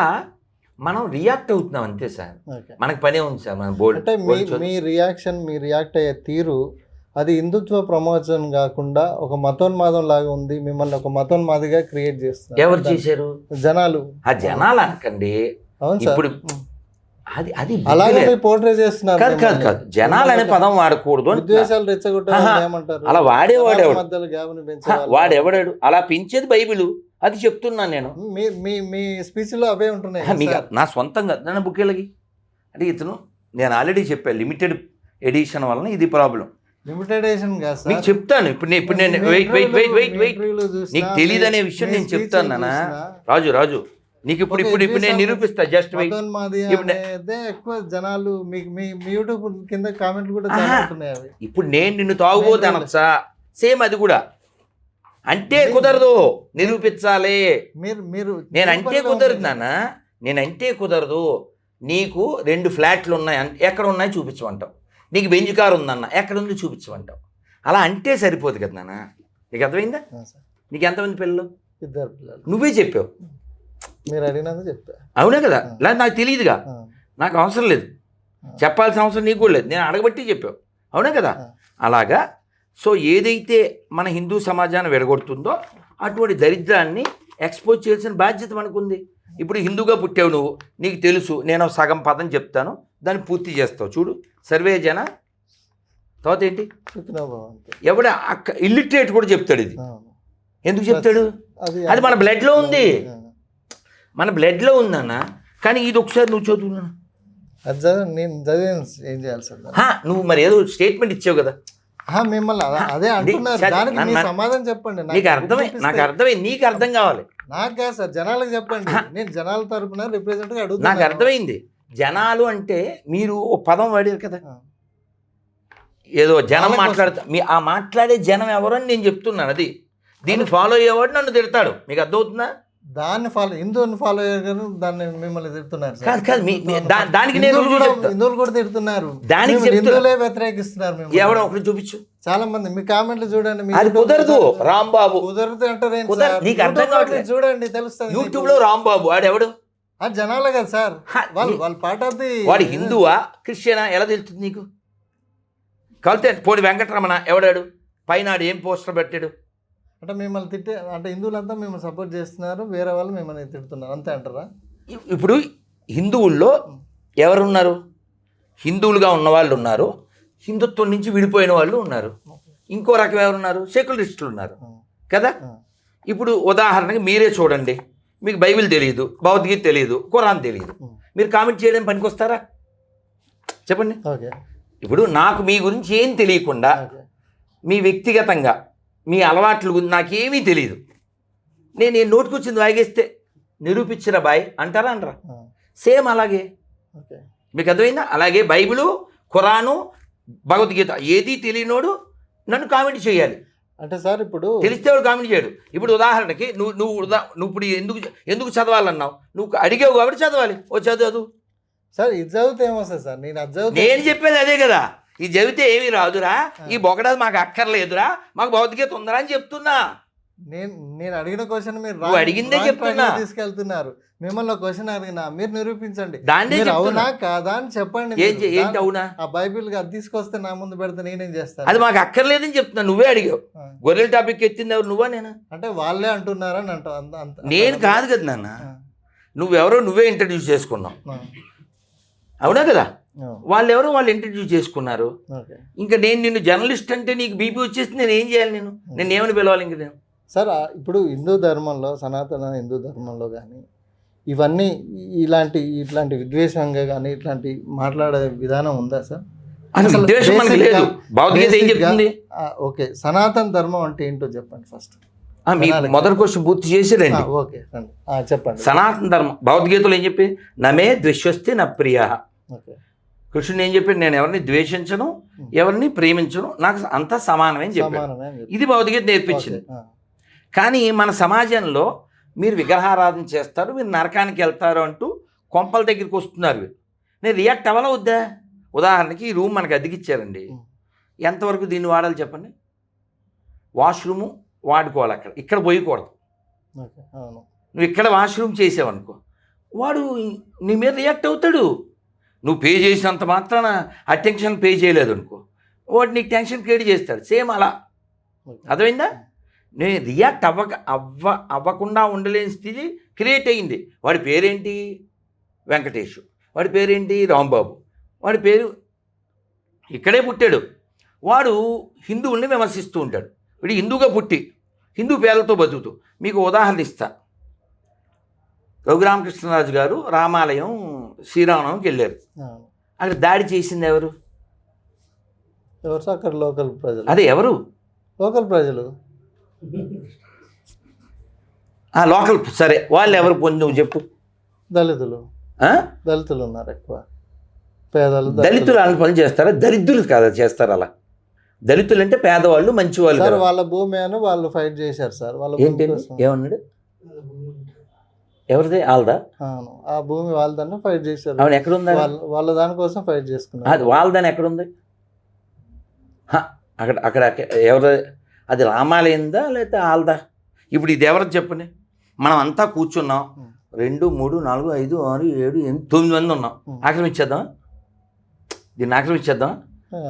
మనం రియాక్ట్ అవుతున్నాం అంతే సార్. ఓకే. మనకు పనే ఉంది సార్. మన బోర్డు అంటే మీ రియాక్షన్, మీ రియాక్ట్ అయ్యే తీరు అది హిందుత్వ ప్రమోషన్ కాకుండా ఒక మతోన్మాదం లాగా ఉంది. మిమ్మల్ని ఒక మతోన్మాదిగా క్రియేట్ చేస్తున్నారు. ఎవరు చేశారు? జనాలు. ఆ జనాలు అనకండి. అవును సార్. ఇప్పుడు అది అది అలాగే పోర్ట్రే చేస్తున్నారు. కాదు కాదు కాదు, జనాలు అనే పదం వాడకూడదు. విద్వేషాలు రెచ్చగొట్టాలని ఏమంటారు? అలా వాడేవాడేవాడు, మధ్యలో గ్యాప్ని పెంచేవాళ్ళు. వాడెవడాడు? అలా పెంచేది బైబిలు, అది చెప్తున్నాను నేను. మీ స్పీచ్ లో అవే ఉంటున్నాయి. మీకు నా సొంతంగా నన్ను బుక్కేళ్ళకి అంటే ఇతను, నేను ఆల్రెడీ చెప్పాను, లిమిటెడ్ ఎడిషన్ వలన ఇది ప్రాబ్లం. లిమిటెడ్ ఎడిషన్ కాదు సార్. మీకు చెప్తాను. ఇప్పుడు నేను వెయిట్ నీకు తెలియదు అనే విషయం నేను చెప్తాను నాన్న. రాజు నీకు ఇప్పుడు నేను నిరూపిస్తా. Just wait. ఎక్కువ జనాలు మీ యూట్యూబ్ కింద కామెంట్లు కూడా చాలా ఉంటున్నాయి అవి. ఇప్పుడు నేను నిన్ను తాగుబోతే అనొచ్చా? సేమ్ అది కూడా. అంటే కుదరదు, నిరూపించాలి. మీరు నేనంటే కుదరదు నాన్న, నేనంటే కుదరదు. నీకు 2 ఫ్లాట్లు ఉన్నాయి, ఎక్కడ ఉన్నాయి చూపించమంటావు. నీకు బెంజ్ కారు ఉందన్న, ఎక్కడ ఉంది చూపించమంటావు. అలా అంటే సరిపోదు కదా నాన్న. నీకు అర్థమైందా? నీకు ఎంతమంది పిల్లలు? 2 పిల్లలు. నువ్వే చెప్పావు. మీరు అడిగినందుకు చెప్తా. అవునా కదా? లేదా నాకు తెలియదుగా, నాకు అవసరం లేదు, చెప్పాల్సిన అవసరం నీకు కూడా లేదు. నేను అడగబట్టి చెప్పావు. అవునా కదా? అలాగా. సో ఏదైతే మన హిందూ సమాజాన్ని విడగొడుతుందో అటువంటి దరిద్రాన్ని ఎక్స్పోజ్ చేయాల్సిన బాధ్యత మనకుంది. ఇప్పుడు హిందూగా పుట్టావు నువ్వు, నీకు తెలుసు. నేను సగం పదం చెప్తాను, దాన్ని పూర్తి చేస్తావు. చూడు, సర్వే జన తర్వాత ఏంటి, ఎవడ ఇల్లిటరేట్ కూడా చెప్తాడు. ఇది ఎందుకు చెప్తాడు? అది మన బ్లడ్లో ఉంది, మన బ్లడ్లో ఉందన్న. కానీ ఇది ఒకసారి నువ్వు చదువున్నా, నేను చదివాను. ఏం చేయాలి సార్? నువ్వు మరి ఏదో స్టేట్మెంట్ ఇచ్చావు కదా, మిమ్మల్ని అదే అంటున్నారు. దానికి మీ సమాధానం చెప్పండి. నీకు అర్థమైంది, నాకు అర్థమైంది, నీకు అర్థం కావాలి. నాకు కాదు సార్, జనాలకు చెప్పండి. నేను జనాల తరపున రిప్రజెంట్ గా అడుగుతాను. నాకు అర్థమైంది. జనాలు అంటే మీరు ఓ పదం వాడారు కదా, ఏదో జనం మాట్లాడతా. ఆ మాట్లాడే జనం ఎవరు అని నేను చెప్తున్నాను. అది దీన్ని ఫాలో అయ్యేవాడు నన్ను తిడతాడు. మీకు అర్థమవుతుందా? దాన్ని ఫాలో, హిందువుని ఫాలో అయ్యారు, దాన్ని మిమ్మల్ని తిడుతున్నారు. దానికి నేను హిందువులు కూడా తిడుతున్నారు, దానికి హిందువులే వ్యతిరేకిస్తున్నారు. ఎవడో ఒకటి చూపించు. చాలా మంది మీ కామెంట్లు చూడండి. అది కుదరదు రాంబాబు, కుదరదు అంటారు. నీకు అర్థం కావట్లేదు. చూడండి, తెలుస్తుంది. యూట్యూబ్ లో రాంబాబు వాడెవడు? అది జనాలే కదా సార్, వాళ్ళు పార్ట్ ఆఫ్ ది. వాడు హిందువా క్రిస్టియనా ఎలా తెలుస్తుంది నీకు? కలితే పోడి వెంకటరమణ ఎవడాడు? పైన ఏం పోస్టర్ పెట్టాడు? అంటే మిమ్మల్ని తిట్టే, అంటే హిందువులంతా మిమ్మల్ని సపోర్ట్ చేస్తున్నారు, వేరే వాళ్ళు మిమ్మల్ని తిడుతున్నారు, అంతే అంటారా? ఇప్పుడు హిందువుల్లో ఎవరున్నారు? హిందువులుగా ఉన్న వాళ్ళు ఉన్నారు, హిందుత్వం నుంచి విడిపోయిన వాళ్ళు ఉన్నారు, ఇంకో రకం ఎవరున్నారు? సెక్యులరిస్టులు ఉన్నారు కదా. ఇప్పుడు ఉదాహరణకి మీరే చూడండి, మీకు బైబిల్ తెలియదు, భగవద్గీత తెలియదు, ఖురాన్ తెలియదు, మీరు కామెంట్ చేయడం పనికొస్తారా? చెప్పండి. ఇప్పుడు నాకు మీ గురించి ఏం తెలియకుండా, మీ వ్యక్తిగతంగా మీ అలవాట్ల గురించి నాకేమీ తెలియదు, నేను నోటుకొచ్చింది వాగేస్తే నిరూపించిన బాయ్ అంటారా అనరా? సేమ్ అలాగే. మీకు అర్థమైందా? అలాగే బైబిలు, ఖురాను, భగవద్గీత ఏది తెలియనోడు నన్ను కామెంట్ చేయాలి. అంటే సార్ ఇప్పుడు తెలిస్తే వాడు కామెంట్ చేయడు. ఇప్పుడు ఉదాహరణకి నువ్వు ఇప్పుడు ఎందుకు చదవాలన్నావు? నువ్వు అడిగావు కాబట్టి చదవాలి. ఓ చదువు సార్, ఇది చదివితే ఏమొస్తుంది సార్? నేను చెప్పేది అదే కదా. ఇది చదివితే ఏమీ రాదురా, ఈ బొగడాది మాకు అక్కర్లేదురా, మాకు భౌతికత ఉందరా అని చెప్తున్నా. నేను అడిగిన క్వశ్చన్ మీరు నువ్వు అడిగిందే చెప్తున్నా. తీసుకెళ్తున్నారు. మిమ్మల్ని క్వశ్చన్ అడిగినా మీరు నిరూపించండి. దాన్నే అవునా కాదా అని చెప్పండి. ఏంటి అవునా? ఆ బైబిల్ అది తీసుకొస్తే నా ముందు పెడితే నేనేం చేస్తాను? అది మాకు అక్కర్లేదని చెప్తున్నా. నువ్వే అడిగావు. గొర్రెల టాపిక్ ఎత్తింది ఎవరు, నువ్వా నేనా? అంటే వాళ్ళే అంటున్నారని అంటావు. నేను కాదు కదా నాన్న, నువ్వెవరో నువ్వే ఇంట్రడ్యూస్ చేసుకున్నావు, అవునా కదా? వాళ్ళు ఇంట్రడ్యూస్ చేసుకున్నారు. ఇంకా నేను నిన్ను జర్నలిస్ట్ అంటే నీకు బీపీ వచ్చేసి నేను ఏం చేయాలి? నేను ఏమని పిలవాలి ఇంక నేను? సార్ ఇప్పుడు హిందూ ధర్మంలో, సనాతన హిందూ ధర్మంలో కానీ ఇవన్నీ ఇట్లాంటి విద్వేషంగా కానీ ఇట్లాంటి మాట్లాడే విధానం ఉందా సార్? విద్వేషం మనకి లేదు. భౌతికత ఏం చెప్తుంది? ఓకే, సనాతన ధర్మం అంటే ఏంటో చెప్పండి ఫస్ట్. మొదటి క్వశ్చన్ పూర్తి చేసి రండి. ఓకే చెప్పండి. సనాతన ధర్మం భౌతికతలో ఏం చెప్పి, నమే ద్వేషస్తే నా ప్రియ. కృష్ణుడు ఏం చెప్పాడు, నేను ఎవరిని ద్వేషించను, ఎవరిని ప్రేమించను, నాకు అంతా సమానమే అని చెప్పాడు. ఇది భౌతికత నేర్పించింది. కానీ మన సమాజంలో మీరు విగ్రహారాధన చేస్తారు, మీరు నరకానికి వెళ్తారు అంటూ కొంపల దగ్గరికి వస్తున్నారు. నేను రియాక్ట్ అవ్వాలా వద్దా? ఉదాహరణకి ఈ రూమ్ మనకు అద్దెకిచ్చారండి, ఎంతవరకు దీన్ని వాడాలి చెప్పండి? వాష్రూము వాడుకోవాలి, ఇక్కడ పోయకూడదు. నువ్వు ఇక్కడ వాష్రూమ్ చేసావనుకో, వాడు నీ మీద రియాక్ట్ అవుతాడు. నువ్వు పే చేసినంత మాత్రాన అటెన్షన్ పే చేయలేదు అనుకో, వాడు నీకు టెన్షన్ క్రియేట్ చేస్తాడు. సేమ్ అలా, అర్థమైందా? నేను రియాక్ట్ అవ్వకుండా ఉండలేని స్థితి క్రియేట్ అయ్యింది. వాడి పేరేంటి? వెంకటేష్. వాడి పేరేంటి? రాంబాబు. వాడి పేరు ఇక్కడే పుట్టాడు. వాడు హిందువుల్ని విమర్శిస్తూ ఉంటాడు. వీడు హిందూగా పుట్టి హిందూ పేర్లతో బతుకుతూ. మీకు ఉదాహరణ ఇస్తా. రఘురామకృష్ణరాజు గారు రామాలయం శ్రీరామనవమికి వెళ్ళారు. అక్కడ దాడి చేసింది ఎవరు? అక్కడ లోకల్ ప్రజలు. అదే ఎవరు? లోకల్ ప్రజలు. లోకల్, సరే వాళ్ళు ఎవరు? నువ్వు చెప్పు. దళితులు ఉన్నారు ఎక్కువ. పేదలు. దళితులు అలాంటి పనులు చేస్తారా? దరిద్రులు కాదా చేస్తారు అలా? దళితులు అంటే పేదవాళ్ళు, మంచివాళ్ళు. సార్ వాళ్ళ భూమి అని వాళ్ళు ఫైట్ చేశారు సార్. వాళ్ళ ఏమన్నాడు? ఎవరిది? వాళ్ళదా? ఆ భూమి వాళ్ళదని ఫైట్ చేశారు. అవును, ఎక్కడుందా? వాళ్ళ దానికోసం ఫైట్ చేసుకున్నారు. అది వాళ్ళదని ఎక్కడుంది? అక్కడ ఎవరు? అది రామాలయందా లేకపోతే వాళ్ళదా? ఇప్పుడు ఇది ఎవరు చెప్పండి? మనం అంతా కూర్చున్నాం, 2, 3, 4, 5, 6, 7, 8, 9 మంది ఉన్నాం. ఆక్రమించేద్దాం, దీన్ని ఆక్రమించేద్దాం.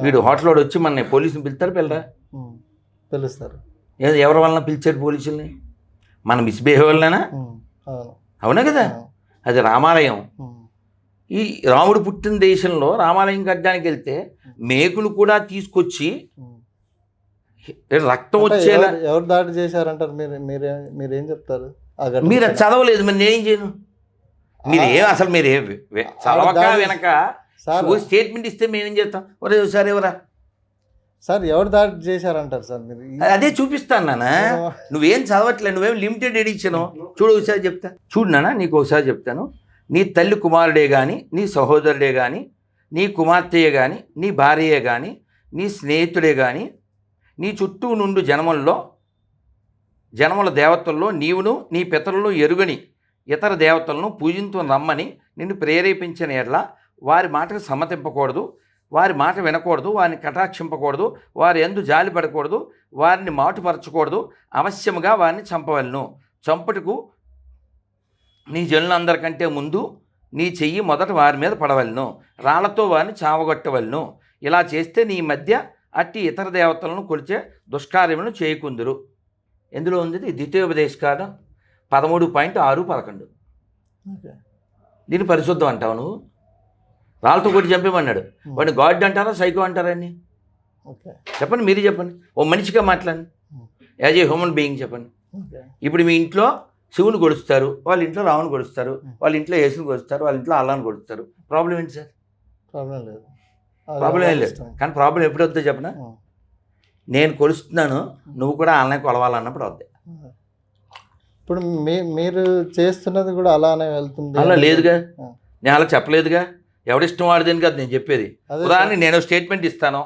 వీడు హోటల్లోడు వచ్చి మన పోలీసుని పిలుస్తారు, పిలుస్తారు. ఎవరి వలన పిలిచారు పోలీసుల్ని? మన మిస్బిహేవ్ వల్లనా? అవునా కదా? అది రామాలయం. ఈ రాముడు పుట్టిన దేశంలో రామాలయం కట్టడానికి వెళ్తే మేకులు కూడా తీసుకొచ్చి రక్తం వచ్చేలా. ఎవరు దాడి చేశారంటారు? మీరేం చెప్తారు? మీరు అది చదవలేదు, మరి నేనేం చేయను? మీరేం అసలు మీరే చదవక వెనక స్టేట్మెంట్ ఇస్తే మేమేం చేస్తాం? ఒరే సార్ ఎవరా సార్ ఎవరు దాడి చేశారంటారు సార్? మీరు అదే చూపిస్తాను నాన్న. నువ్వేం చదవట్లేదు, నువ్వేం లిమిటెడ్ ఎడిషన్. చూడు ఒకసారి చెప్తా, చూడు నాన్న, నీకు ఒకసారి చెప్తాను. నీ తల్లి కుమారుడే కానీ, నీ సహోదరుడే కానీ, నీ కుమార్తెయే కానీ, నీ భార్యయే కానీ, నీ స్నేహితుడే కానీ, నీ చుట్టూ నుండి జనముల దేవతల్లో నీవును నీ పితరులు ఎరుగని ఇతర దేవతలను పూజించు రమ్మని నిన్ను ప్రేరేపించిన ఎడల వారి మాటకు సమ్మతింపకూడదు, వారి మాట వినకూడదు, వారిని కటాక్షింపకూడదు, వారి యందు జాలి పడకూడదు, వారిని మాటుపరచకూడదు, అవశ్యముగా వారిని చంపవలను. చంపుటకు నీ జనులందరికంటే ముందు నీ చెయ్యి మొదట వారి మీద పడవలను, రాళ్లతో వారిని చావగొట్టవలను. ఇలా చేస్తే నీ మధ్య అట్టి ఇతర దేవతలను కొలిచే దుష్కార్యములను చేయకుందురు. ఎందులో ఉంది? ద్వితీయోపదేశకాండం 13.6-11. దీన్ని పరిశుద్ధం అంటావు నువ్వు? రాళ్ళతో కొట్టి చంపేమన్నాడు. వాడిని గాడ్ అంటారా, సైకో అంటారని చెప్పండి, మీరే చెప్పండి. ఓ మనిషిగా మాట్లాడండి, యాజ్ ఏ హ్యూమన్ బీయింగ్ చెప్పండి. ఇప్పుడు మీ ఇంట్లో శివుని కొడుస్తారు, వాళ్ళ ఇంట్లో రావుని కొడుస్తారు, వాళ్ళ ఇంట్లో యేసుని కొడుస్తారు, వాళ్ళ ఇంట్లో అల్లాని కొడుస్తారు. ప్రాబ్లం ఏంటి సార్? ప్రాబ్లం ఏం లేదు. కానీ ప్రాబ్లం ఎప్పుడు వద్దో చెప్పనా? నేను కొలుస్తున్నాను, నువ్వు కూడా అలానే కొలవాలన్నప్పుడు వద్దే. ఇప్పుడు మీరు చేస్తున్నది కూడా అలానే వెళ్తుంది. అలా లేదుగా, నేను అలా చెప్పలేదుగా. ఎవడిష్టం వాడిదని కాదు నేను చెప్పేది. ఉదాహరణ నేను స్టేట్మెంట్ ఇస్తాను,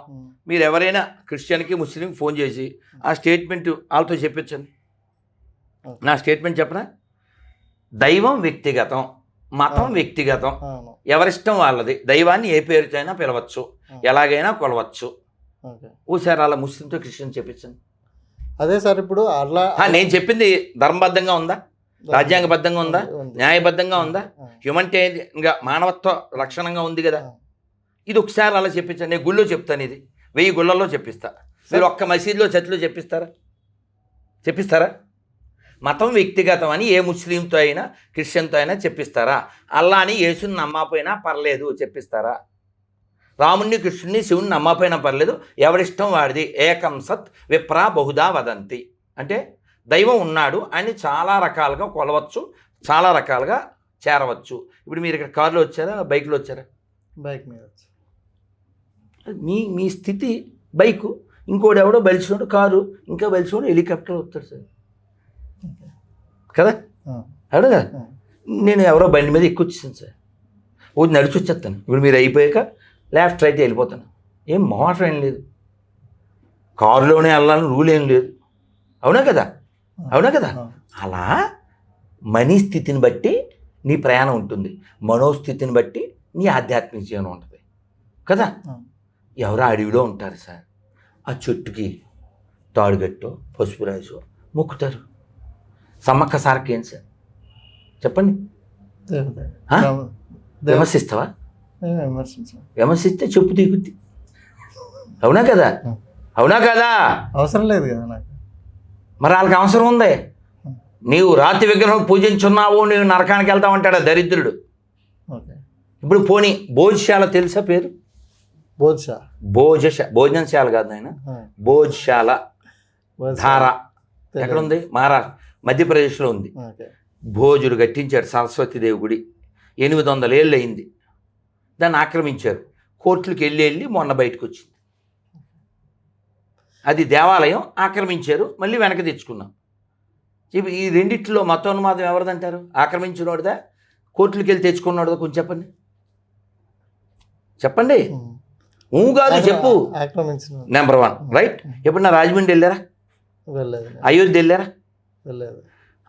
మీరు ఎవరైనా క్రిస్టియన్కి ముస్లింకి ఫోన్ చేసి ఆ స్టేట్మెంట్ వాళ్ళతో చెప్పించండి. నా స్టేట్మెంట్ చెప్పనా? దైవం వ్యక్తిగతం, మతం వ్యక్తిగతం, అవును. ఎవరిష్టం వాళ్ళది. దైవాన్ని ఏ పేరుతో అయినా పిలవచ్చు, ఎలాగైనా కొలవచ్చు. ఓకే. ఓసారి అలా ముస్లింతో క్రిస్టియన్ చెప్పించండి. అదే సార్ ఇప్పుడు అట్లా నేను చెప్పింది ధర్మబద్ధంగా ఉందా, రాజ్యాంగబద్ధంగా ఉందా, ఉంది. న్యాయబద్ధంగా ఉందా, ఆ. హ్యూమనిటేరియన్గా మానవత్వ లక్షణంగా ఉంది కదా. ఇది ఒకసారి అలా చెప్పించండి. నేను గుళ్ళో చెప్తాను, ఇది 1000 గుళ్ళల్లో చెప్పిస్తా. మీరు ఒక్క మసీదులో చర్చిలో చెప్పిస్తారా? మతం వ్యక్తిగతం అని ఏ ముస్లింతో అయినా క్రిస్టియన్తో అయినా చెప్పిస్తారా? అల్లాని యేసుని నమ్మకపోయినా పర్లేదు చెప్పిస్తారా? రాముణ్ణి కృష్ణుని శివుని నమ్మకపోయినా పర్లేదు, ఎవరిష్టం వాడిది. ఏకం సత్ విప్రా బహుదా వదంతి అంటే దైవం ఉన్నాడు అని చాలా రకాలుగా కొలవచ్చు, చాలా రకాలుగా చేరవచ్చు. ఇప్పుడు మీరు ఇక్కడ కారులో వచ్చారా, బైక్లో వచ్చారా? బైక్ మీద మీ స్థితి బైకు, ఇంకోటి ఎవడో బలిచినోడు కారు, ఇంకా బలిచినోడు హెలికాప్టర్ వస్తాడు సార్ కదా, అవును కదా. నేను ఎవరో బండి మీద వచ్చేసాను సార్, ఒకటి నడిచి వచ్చేస్తాను. ఇప్పుడు మీరు అయిపోయాక లెఫ్ట్ రైట్ వెళ్ళిపోతాను. ఏం మోటార్ ఏం లేదు, కారులోనే వెళ్ళాలని రూల్ ఏం లేదు. అవునా కదా? అలా మనీ స్థితిని బట్టి నీ ప్రయాణం ఉంటుంది, మనోస్థితిని బట్టి నీ ఆధ్యాత్మిక జీవనం ఉంటుంది కదా. ఎవరో అడవిలో ఉంటారు సార్, ఆ చెట్టుకి తాడుగట్టో పసుపు రాసో మొక్కుతారు. సమ్మక్క సారక్క ఏం సార్ చెప్పండి? విమర్శిస్తావా? విమర్శిస్తే చెప్పు దిగుద్ది. అవునా కదా? అవసరం లేదు కదా నాకు. మరి వాళ్ళకి అవసరం ఉంది. నీవు రాతి విగ్రహం పూజించున్నావు, నీవు నరకానికి వెళ్తామంటాడా దరిద్రుడు. ఇప్పుడు పోనీ భోజశాల తెలుసా పేరు? భోజనశాల కాదు ఆయన, భోజశాల ధార ఎక్కడుంది? మహారాష్ట్ర, మధ్యప్రదేశ్లో ఉంది. భోజుడు కట్టించాడు సరస్వతీదేవి గుడి. 800 ఏళ్ళు అయింది. దాన్ని ఆక్రమించారు. కోర్టులకు వెళ్ళి మొన్న బయటకు వచ్చింది. అది దేవాలయం, ఆక్రమించారు, మళ్ళీ వెనక్కి తెచ్చుకున్నాం. ఈ రెండిట్లో మతోన్మాదం ఎవరిదంటారు? ఆక్రమించినోడిదా, కోర్టులకు వెళ్ళి తెచ్చుకున్నాడుదా? కొంచెం చెప్పండి. కాదు చెప్పు. Number 1 right. ఎప్పుడు నా రాజమండ్రి వెళ్ళారా? అయోధ్య వెళ్ళారా?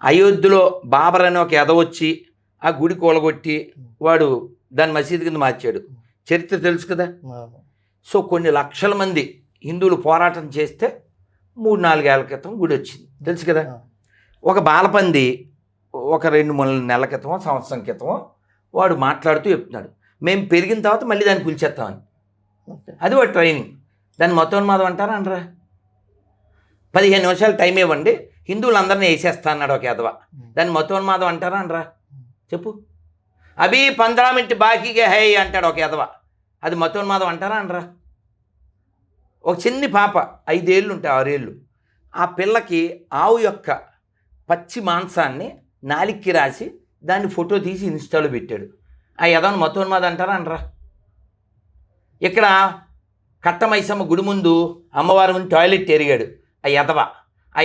అయోధ్యలో బాబర్ అని ఒక ఎద వచ్చి ఆ గుడి కూలగొట్టి వాడు దాన్ని మసీదు కింద మార్చాడు. చరిత్ర తెలుసు కదా. సో కొన్ని లక్షల మంది హిందువులు పోరాటం చేస్తే 3-4 ఏళ్ల క్రితం గుడి వచ్చింది, తెలుసు కదా. ఒక బాలపంది ఒక 2-3 నెలల క్రితమో సంవత్సరం క్రితమో వాడు మాట్లాడుతూ చెప్తున్నాడు, మేము పెరిగిన తర్వాత మళ్ళీ దాన్ని కూల్చేస్తామని. అది వాడు ట్రైనింగ్. దాన్ని మతోన్మాదం అంటారా అనరా? 15 నిమిషాలు టైం ఇవ్వండి, హిందువులందరినీ వేసేస్తా అన్నాడు ఒక ఎదవ. దాన్ని మతోన్మాదం అంటారా అనరా? చెప్పు. అభి 15 మినిట్ బాకీగా హై అంటాడు ఒక ఎదవ. అది మతోన్మాదం అంటారా అనరా? ఒక చిన్ని పాప 5 ఏళ్ళు ఉంటే 6 ఏళ్ళు, ఆ పిల్లకి ఆవు యొక్క పచ్చి మాంసాన్ని నాలిక్కి రాసి దాన్ని ఫోటో తీసి ఇన్స్టాలో పెట్టాడు. ఆ ఎదవను మతోన్మాదం అంటారా అనరా? ఇక్కడ కట్టమైసమ్మ గుడి ముందు అమ్మవారి ముందు టాయిలెట్ ఎరిగాడు ఆ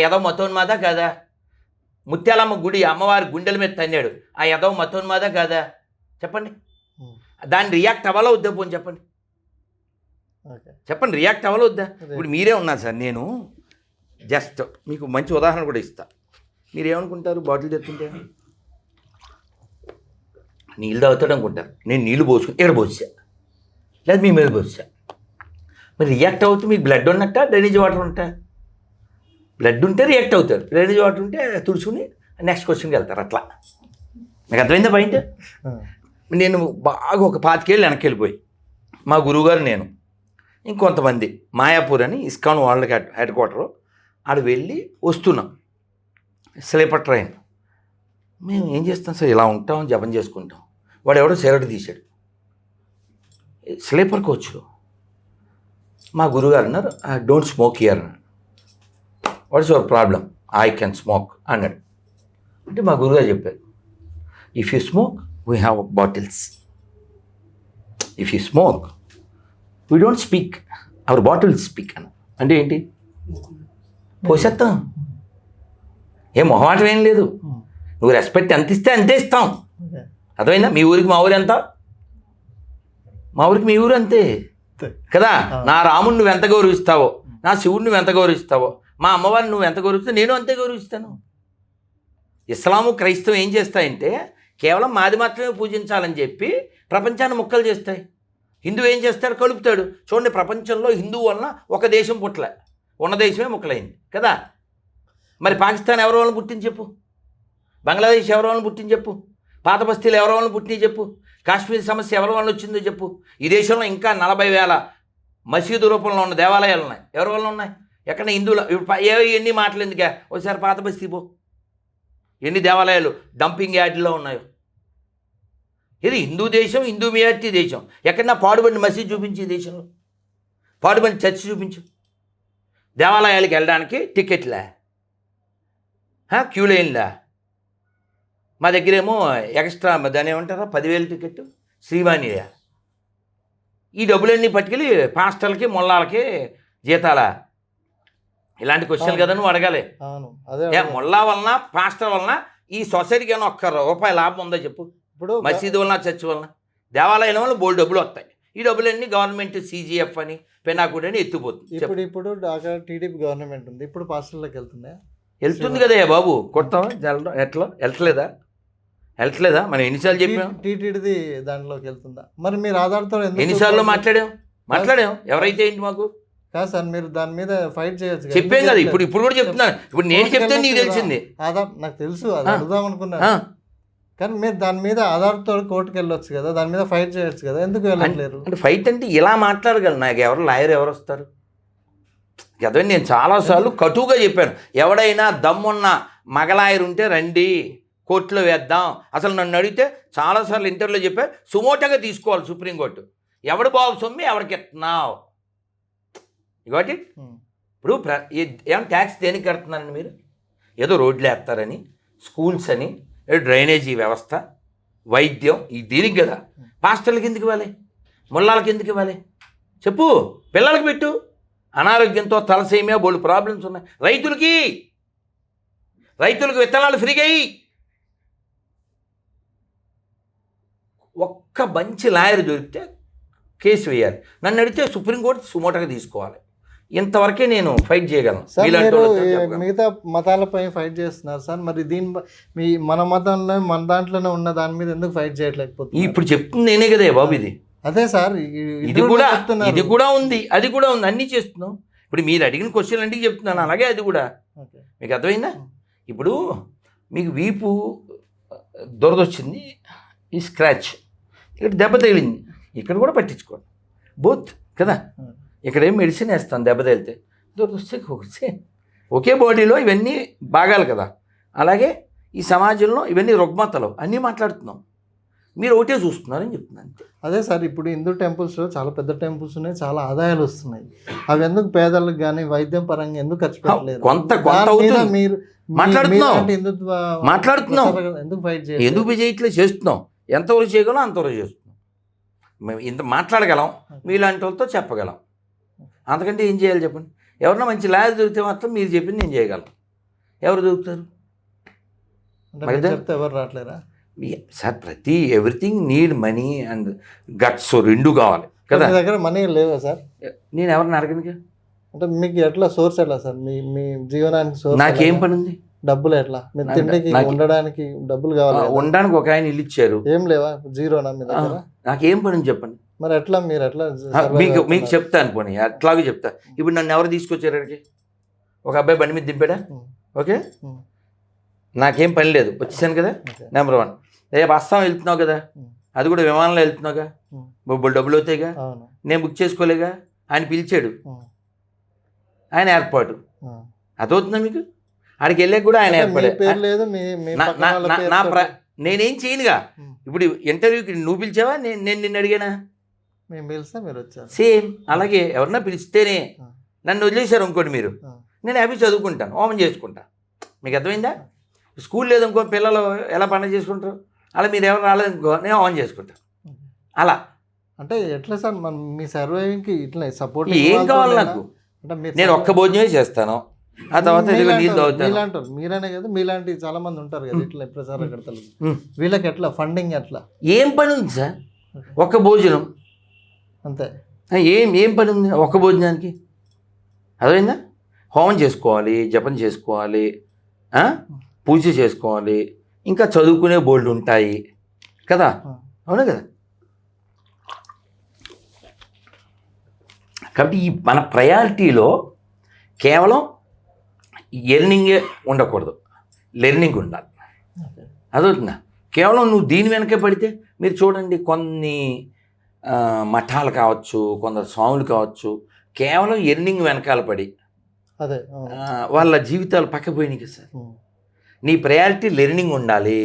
ఎదవ మతోన్మాదా కాదా? ముత్యాలమ్మ గుడి అమ్మవారి గుండెల మీద తన్నాడు ఆ ఎదవ మతోన్మాదా కాదా? చెప్పండి. దాన్ని రియాక్ట్ అవ్వాలా వద్దా? పోని చెప్పండి, రియాక్ట్ అవ్వాలా వద్దా? ఇప్పుడు మీరే ఉన్నారు సార్, నేను జస్ట్ మీకు మంచి ఉదాహరణ కూడా ఇస్తా. మీరేమనుకుంటారు? బాటిల్ తెస్తుంటే నీళ్ళు తాగుతాడు అనుకుంటారు. నేను నీళ్ళు పోసుకుని ఇక్కడ పోసా, లేదా మీ మీద పోసా. మరి రియాక్ట్ అవుతూ మీకు బ్లడ్ ఉన్నట్ట, డ్రైనేజ్ వాటర్ ఉంటా? బ్లడ్ ఉంటే రియాక్ట్ అవుతారు, డ్రైనేజ్ వాటర్ ఉంటే తుడుచుకుని నెక్స్ట్ క్వశ్చన్కి వెళ్తారు. అట్లా నాకు అర్థమైందా పాయింట్? నేను బాగా ఒక 25 ఏళ్ళు వెనక్కి వెళ్ళిపోయి మా గురువుగారు నేను ఇంకొంతమంది మాయాపూర్ అని ఇస్కాన్ వరల్డ్ హెడ్ క్వార్టరు ఆడ వెళ్ళి వస్తున్నాం. Sleeper train. మేము ఏం చేస్తాం సార్, ఇలా ఉంటాం, జపం చేసుకుంటాం. వాడు ఎవడో సిగరెట్ తీశాడు స్లీపర్ కోచ్లో. మా గురువుగారు అన్నారు, డోంట్ స్మోక్ హియర్ అన్నాడు. What is your problem? I can smoke అన్నాడు. అంటే మా గురువుగారు చెప్పారు, if you smoke we have bottles, if you smoke we don't speak, our bottles speak అన్న. అంటే ఏంటి? పోసేస్తాం, ఏం మొహమాటం ఏం లేదు. నువ్వు రెస్పెక్ట్ ఎంత ఇస్తే అంతే ఇస్తాం. అర్థమైందా? మీ ఊరికి మా ఊరు ఎంత, మా ఊరికి మీ ఊరు అంతే కదా. నా రాముడిని నువ్వు ఎంత గౌరవిస్తావో, నా శివుడిని నువ్వు ఎంత గౌరవిస్తావో, మా అమ్మవారిని నువ్వు ఎంత గౌరవిస్తావు, నేను అంతే గౌరవిస్తాను. ఇస్లాము క్రైస్తవం ఏం చేస్తాయంటే కేవలం మాది మాత్రమే పూజించాలని చెప్పి ప్రపంచాన్ని ముక్కలు చేస్తాయి. హిందువు ఏం చేస్తాడు? కలుపుతాడు. చూడండి, ప్రపంచంలో హిందువు వలన ఒక దేశం పుట్టలే, ఉన్న దేశమే ముక్కలైంది కదా. మరి పాకిస్తాన్ ఎవరి వలన పుట్టింది చెప్పు, బంగ్లాదేశ్ ఎవరి వలన పుట్టింది చెప్పు, పాత బస్తీలు ఎవరి వలన పుట్టినాయి చెప్పు, కాశ్మీర్ సమస్య ఎవరి వలన వచ్చిందో చెప్పు. ఈ దేశంలో ఇంకా 40,000 మసీదు రూపంలో ఉన్న దేవాలయాలు ఉన్నాయి. ఎవరి వలన ఉన్నాయి? ఎక్కడ హిందువులు? ఎన్ని మాటలు ఎందుకే, ఒకసారి పాత బస్తీ పో, ఎన్ని దేవాలయాలు డంపింగ్ యార్డ్లో ఉన్నాయో. ఇది హిందూ దేశం, హిందూ మెజారిటీ దేశం. ఎక్కడన్నా పాడుబడిన మసీదు చూపించి దేశంలో, పాడుబడిన చర్చ్ చూపించు. దేవాలయాలకు వెళ్ళడానికి టికెట్లే, క్యూ లైన్లా. మా దగ్గరేమో ఎక్స్ట్రా దాని ఏమంటారా 10,000 టికెట్ శ్రీవాణియా. ఈ డబ్బులన్నీ పట్టుకెళ్ళి పాస్టర్లకి మొల్లాలకి జీతాలా? ఇలాంటి క్వశ్చన్లు కదా నువ్వు అడగాలి. మొల్లా వలన పాస్టర్ వలన ఈ సొసైటీకి ఏమైనా ₹1 లాభం ఉందో చెప్పు. ఇప్పుడు మసీదు వలన చర్చ్ వలన దేవాలయం వల్ల బోల్డ్ డబ్బులు వస్తాయి. ఈ డబ్బులన్నీ గవర్నమెంట్ CGF అని పెనాకుడి అని ఎత్తుపోతుంది. ఇప్పుడు అక్కడ టీడీపీ గవర్నమెంట్ ఉంది, ఇప్పుడు పాస్టర్లకు వెళ్తుంది కదా బాబు. కొడతావా ఎట్లా వెళ్ళట్లేదా? మనం ఎన్నిసార్లు చెప్పాం? టీటీడీది దాంట్లోకి వెళ్తుందా? మరి మీరు ఆధార్తో ఎన్నిసార్లు మాట్లాడాం? ఎవరైతే ఏంటి మాకు కాదు సార్, మీరు దాని మీద ఫైట్ చేయొచ్చు. చెప్పాం కదా, ఇప్పుడు కూడా చెప్తున్నాను. ఇప్పుడు నేను చెప్తే నీకు తెలిసింది. ఆధార్ నాకు తెలుసు, అది అడుగుదాం అనుకున్నాను. కానీ మీరు దాని మీద ఆధార్తో కోర్టుకు వెళ్ళొచ్చు కదా, దాని మీద ఫైట్ చేయొచ్చు కదా, ఎందుకు వెళ్ళట్లేరు? అంటే ఫైట్ అంటే ఇలా మాట్లాడగలను. నాకు ఎవరు లాయర్ ఎవరు వస్తారు కదా. నేను చాలాసార్లు కటువుగా చెప్పాను, ఎవడైనా దమ్మున్న మగలాయర్ ఉంటే రండి కోర్టులో వేద్దాం. అసలు నన్ను అడిగితే చాలాసార్లు ఇంటర్వ్యూలో చెప్పా, సుమోటోగా తీసుకోవాలి సుప్రీంకోర్టు. ఎవడు బాబు సొమ్మి ఎవరికి ఎత్తున్నావు ఇగోటి. ఇప్పుడు ఏం ట్యాక్స్ దేనికి కడుతున్నారండి మీరు? ఏదో రోడ్లు వేస్తారని, స్కూల్స్ అని, డ్రైనేజీ వ్యవస్థ, వైద్యం, ఈ దీనికి కదా. పాస్టర్లకి ఎందుకు ఇవ్వాలి? ముల్లాలకి ఎందుకు ఇవ్వాలి చెప్పు? పిల్లలకి పెట్టు. అనారోగ్యంతో తలసేమియా బోల్డ్ ప్రాబ్లమ్స్ ఉన్నాయి. రైతులకు విత్తనాలు ఫ్రీగా అయ్యి. ఒక్క మంచి లాయర్ దొరికితే కేసు వేయాలి. నన్ను అడిగితే సుప్రీంకోర్టు సుమోటోగా తీసుకోవాలి. ఇంతవరకే నేను ఫైట్ చేయగలను. మిగతా మతాలపై ఫైట్ చేస్తున్నారు సార్, మరి మన మతంలో మన దాంట్లోనే ఉన్న దాని మీద ఎందుకు ఫైట్ చేయట్లేకపోతుంది? ఇప్పుడు చెప్తుంది నేనే కదా బాబు. ఇది అదే సార్, ఇది కూడా ఉంది, అది కూడా ఉంది, అన్నీ చేస్తున్నాం. ఇప్పుడు మీరు అడిగిన క్వశ్చన్ అంటే చెప్తున్నాను, అలాగే అది కూడా. మీకు అర్థమైందా? ఇప్పుడు మీకు వీపు దొరదొచ్చింది, ఈ స్క్రాచ్, ఇక్కడ దెబ్బ తగిలింది, ఇక్కడ కూడా పట్టించుకోండి బోత్ కదా. ఇక్కడ ఏం మెడిసిన్ వేస్తాను దెబ్బ తగిలితే, దొరదొస్తే ఒకే బాడీలో ఇవన్నీ భాగాలు కదా. అలాగే ఈ సమాజంలో ఇవన్నీ రుగ్మతలు అన్నీ మాట్లాడుతున్నాం, మీరు ఒకటే చూస్తున్నారని చెప్తున్నాను. అదే సార్, ఇప్పుడు హిందూ టెంపుల్స్లో చాలా పెద్ద టెంపుల్స్ ఉన్నాయి, చాలా ఆదాయాలు వస్తున్నాయి. అవి ఎందుకు పేదలకు కానీ వైద్యం పరంగా ఎందుకు ఖర్చు పెట్టలేదు? కొంత మీరు మాట్లాడుతున్నాం ఎందుకు ఫైట్ చేయాలి? ఎందుకు చేయట్లేదు? చేస్తున్నాం. ఎంతవరకు చేయగలం అంతవరకు చేస్తున్నాం. మేము ఇంత మాట్లాడగలం, మీలాంటి వాళ్ళతో చెప్పగలం. అంతకంటే ఏం చేయాలి చెప్పండి? ఎవరన్నా మంచి లాయర్ దొరికితే మాత్రం మీరు చెప్పింది నేను చేయగలను. ఎవరు దొరుకుతారు? ఎవరు రావట్లేరా sir? Everything need money and guts, రెండు కావాలి కదా. మీ దగ్గర మనీ లేవా సార్? నేను ఎవరిని అడగను. అంటే మీకు ఎట్లా సోర్స్ ఎట్లా సార్? మీ జీవనానికి సోర్స్ నాకేం పని ఉంది? డబ్బులు ఎట్లా? మీరు తిండికి ఉండడానికి డబ్బులు కావాలి. ఉండడానికి ఒక ఆయన ఇల్లు ఇచ్చారు. ఏం లేవా? జీరోనా మీ దగ్గర? నాకేం పని చెప్పండి. మరి ఎట్లా మీరు ఎట్లా? మీకు చెప్తాను పోనీ, అట్లాగే చెప్తా. ఇప్పుడు నన్ను ఎవరు తీసుకొచ్చారు ఇక్కడికి? ఒక అబ్బాయి బండి మీద దింపాడా? ఓకే, నాకేం పని లేదు, వచ్చేసాను కదా. నెంబర్ 1. రేపు అస్సాం వెళ్తున్నావు కదా, అది కూడా విమానంలో వెళ్తున్నావుగా, బొబ్బులు డబ్బులు అవుతాయిగా. నేను బుక్ చేసుకోలేగా, ఆయన పిలిచాడు, ఆయన ఏర్పాటు. అదవుతుందా మీకు? ఆడికి వెళ్ళాక కూడా ఆయన ఏర్పాటు. నేనేం చేయనుగా. ఇప్పుడు ఇంటర్వ్యూకి నువ్వు పిలిచావా, నేను నిన్ను అడిగానా? సేమ్ అలాగే ఎవరన్నా పిలిస్తేనే. నన్ను వదిలేశారు అనుకోండి మీరు, నేను హ్యాపీ చదువుకుంటాను, హోమం చేసుకుంటాను. మీకు అర్థమైందా? స్కూల్ లేదనుకో, పిల్లలు ఎలా పండుగ చేసుకుంటారు, అలా మీరు ఎవరు రాలేదనుకో, నేను ఆన్ చేసుకుంటాను. అలా అంటే ఎట్లా సార్ మీ సర్వైవింగ్కి ఇట్లా సపోర్ట్ ఏం కావాలి నాకు? నేను ఒక్క భోజనమే చేస్తాను, ఆ తర్వాత నీళ్ళు తాగుతాను. మీరనే కదా, మీలాంటి చాలా మంది ఉంటారు కదా ఇట్లా ప్రసారకర్తలు, వీళ్ళకి ఎట్లా ఫండింగ్ ఎట్లా? ఏం పని ఉంది సార్? ఒక్క భోజనం అంతే. ఏం పని ఉంది ఒక్క భోజనానికి? అదైందా? హోమం చేసుకోవాలి, జపం చేసుకోవాలి, పూజ చేసుకోవాలి, ఇంకా చదువుకునే బోల్డ్ ఉంటాయి. కదా, అవునా కదా. కాబట్టి ఈ మన ప్రయారిటీలో కేవలం ఎర్నింగే ఉండకూడదు, లెర్నింగ్ ఉండాలి. అదవుతుందా? కేవలం నువ్వు దీని వెనకే పడితే మీరు చూడండి, కొన్ని మఠాలు కావచ్చు, కొందరు స్వాములు కావచ్చు, కేవలం ఎర్నింగ్ వెనకాల పడి అదే వాళ్ళ జీవితాలు పక్కపోయినాయి కదా సార్. నీ ప్రయారిటీ లెర్నింగ్ ఉండాలి.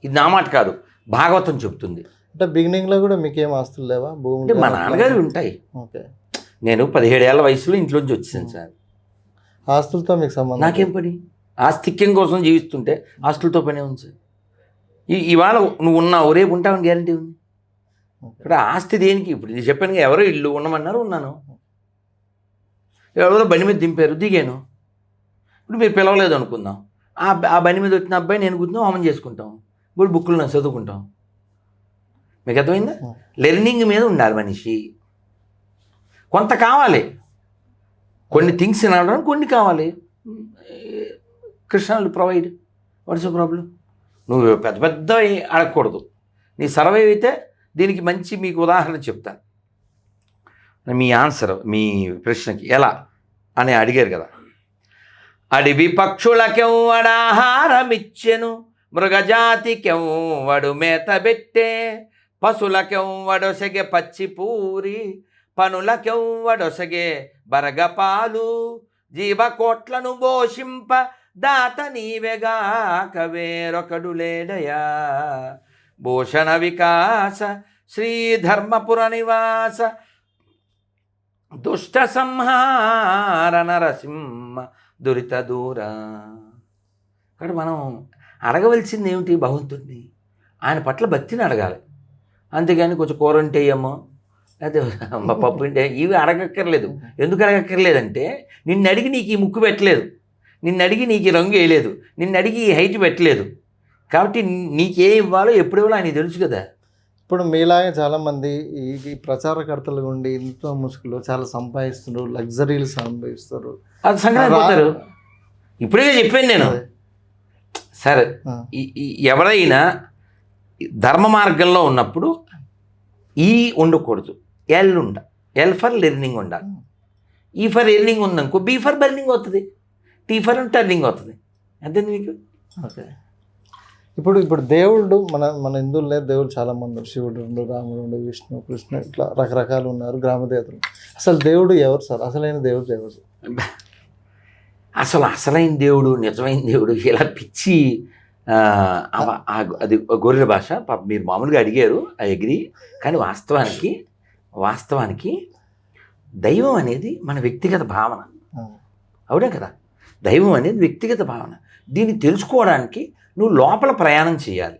ఇది నా మాట కాదు, భాగవతం చెప్తుంది. అంటే బిగినింగ్లో కూడా మీకు ఏం ఆస్తులు లేవా? భూమి అంటే మా నాన్నగారు ఉంటాయి. ఓకే. నేను 17 ఏళ్ల వయసులో ఇంట్లోంచి వచ్చాను సార్. ఆస్తులతో మీకు సంబంధం? నాకేం పని? ఆస్తిక్యం కోసం జీవిస్తుంటే ఆస్తులతో పనే ఉంది సార్. ఇవాళ నువ్వు ఉన్నావు, రేపు ఉంటావని గ్యారంటీ ఉంది. ఇప్పుడు ఆస్తి దేనికి? ఇప్పుడు నేను చెప్పాను, ఎవరో ఇల్లు ఉండమన్నారు, ఉన్నాను. ఎవరో బండి మీద దింపారు, దిగాను. ఇప్పుడు మీరు పిలవలేదు అనుకుందాం, ఆ బండి మీద వచ్చిన అబ్బాయి నేను కూర్చుని హోమం చేసుకుంటాం, ఇప్పుడు బుక్కులు నేను చదువుకుంటాం. మీకు అర్థమైందా? లెర్నింగ్ మీద ఉండాలి మనిషి. కొంత కావాలి, కొన్ని థింగ్స్ నడవడానికి కొన్ని కావాలి. Krishna provide, what's problem. నువ్వు పెద్ద పెద్ద అడగకూడదు. నీ సర్వే అయితే దీనికి మంచి మీకు ఉదాహరణ చెప్తాను. మీ ఆన్సర్, మీ ప్రశ్నకి ఎలా అని అడిగారు కదా. అడవి పక్షులకెవ్వడాహారమిచ్చెను, మృగజాతికెవ్వడు మేతబెట్టే, పశులకెవ్వడొసగే పచ్చిపూరి, పనులకెవ్వడొసగే బరగపాలు, జీవకోట్లను పోషింప దాత నీవెగాక వేరొకడు లేడయా. భూషణ వికాస శ్రీధర్మపుర నివాస, దుష్ట సంహార నరసింహ దురిత దూర. ఇక్కడ మనం అడగవలసింది ఏమిటి? భగవంతుడిని, ఆయన పట్ల భక్తిని అడగాలి. అంతేగాని కొంచెం కూర ఉంటే ఏమో, అదే పప్పు ఉంటే, ఇవి అడగక్కర్లేదు. ఎందుకు అడగక్కర్లేదంటే, నిన్ను అడిగి నీకు ఈ ముక్కు పెట్టలేదు, నిన్ను అడిగి నీకు ఈ రంగు వేయలేదు, నిన్ను అడిగి ఈ హైట్ పెట్టలేదు. కాబట్టి నీకే ఇవ్వాలో ఎప్పుడు ఇవ్వాలో ఆయన తెలుసు కదా. ఇప్పుడు మీలాగే చాలామంది ఈ ప్రచారకర్తలు ఉండి ఇంట్లో ముసుగులో చాలా సంపాదిస్తున్నారు, లగ్జరీలు సంపాదిస్తారు, అది సంగతి పోతారు. ఇప్పుడే చెప్పాను నేను. సరే, ఎవరైనా ధర్మ మార్గంలో ఉన్నప్పుడు ఈ ఉండకూడదు, ఎల్ ఎల్ ఫర్ లెర్నింగ్ ఉండాలి. ఈ ఫర్ ఎర్నింగ్ ఉందనుకో, బీ ఫర్ బర్నింగ్ అవుతుంది, టీ ఫర్ టర్నింగ్ అవుతుంది. అంతే మీకు. ఓకే. ఇప్పుడు దేవుడు మన హిందువులే దేవుడు చాలామంది ఉన్నారు. శివుడు ఉండు, రాముడు ఉండు, విష్ణు, కృష్ణ, ఇట్లా రకరకాలు ఉన్నారు గ్రామదేవతలు. అసలు దేవుడు ఎవరు సార్? అసలైన దేవుడు ఎవరు? అసలైన దేవుడు, నిజమైన దేవుడు, ఇలా పిచ్చి అది గొర్రెల భాష. మీరు మామూలుగా అడిగారు, ఐ అగ్రీ. కానీ వాస్తవానికి దైవం అనేది మన వ్యక్తిగత భావన. అవునా కదా? దైవం అనేది వ్యక్తిగత భావన. దీన్ని తెలుసుకోవడానికి నువ్వు లోపల ప్రయాణం చేయాలి.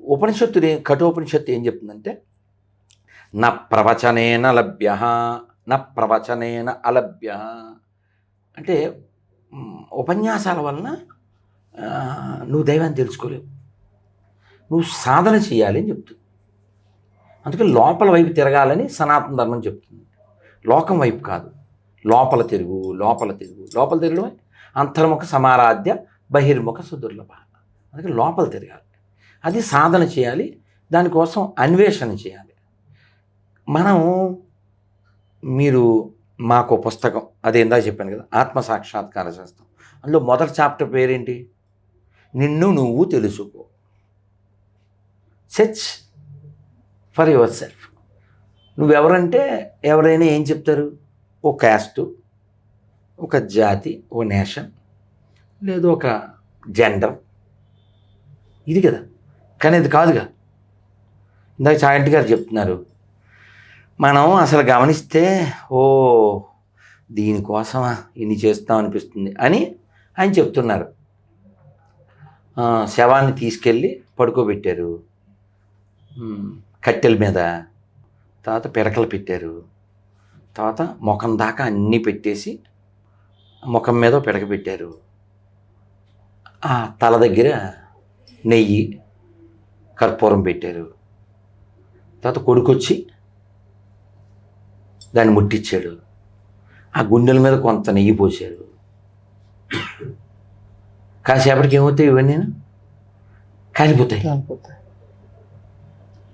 ఉపనిషత్తు, కఠోపనిషత్తు ఏం చెప్తుందంటే, న ప్రవచనేన లభ్య, న ప్రవచనేన అలభ్య. అంటే ఉపన్యాసాల వలన నువ్వు దైవాన్ని తెలుసుకోలేవు, నువ్వు సాధన చేయాలి అని చెప్తుంది. అందుకే లోపల వైపు తిరగాలని సనాతన ధర్మం చెప్తుంది. లోకం వైపు కాదు, లోపల తిరగడమే అంతర్ముఖ సమారాధ్య బహిర్ముఖ సుదుర్లభ. అందుకే లోపల తిరగాలి, అది సాధన చేయాలి, దానికోసం అన్వేషణ చేయాలి. మీరు మాకు పుస్తకం, అదే ఇందాక చెప్పాను కదా, ఆత్మసాక్షాత్కార శాస్త్రం. అందులో మొదటి చాప్టర్ పేరేంటి? నిన్ను నువ్వు తెలుసుకో. Search for yourself. నువ్వెవరంటే ఎవరైనా ఏం చెప్తారు? ఓ క్యాస్టు, ఒక జాతి, ఓ నేషన్, లేదు ఒక జెండర్, ఇది కదా. కానీ ఇది కాదుగా. ఇందాక చాగంటి గారు చెప్తున్నారు, మనం అసలు గమనిస్తే దీనికోసమా ఇన్ని చేస్తాం అనిపిస్తుంది అని ఆయన చెప్తున్నారు. శవాన్ని తీసుకెళ్ళి పడుకోబెట్టారు కట్టెల మీద, తర్వాత పిడకలు పెట్టారు, తర్వాత ముఖం దాకా అన్నీ పెట్టేసి ముఖం మీద పిడక పెట్టారు, ఆ తల దగ్గర నెయ్యి కర్పూరం పెట్టారు. తర్వాత కొడుకొచ్చి దాన్ని ముట్టించాడు, ఆ గుండెల మీద కొంత నెయ్యి పోసారు. కాసేపటికి ఏమవుతాయి ఇవన్నీ? కాలిపోతాయి. కాలిపోతాయి.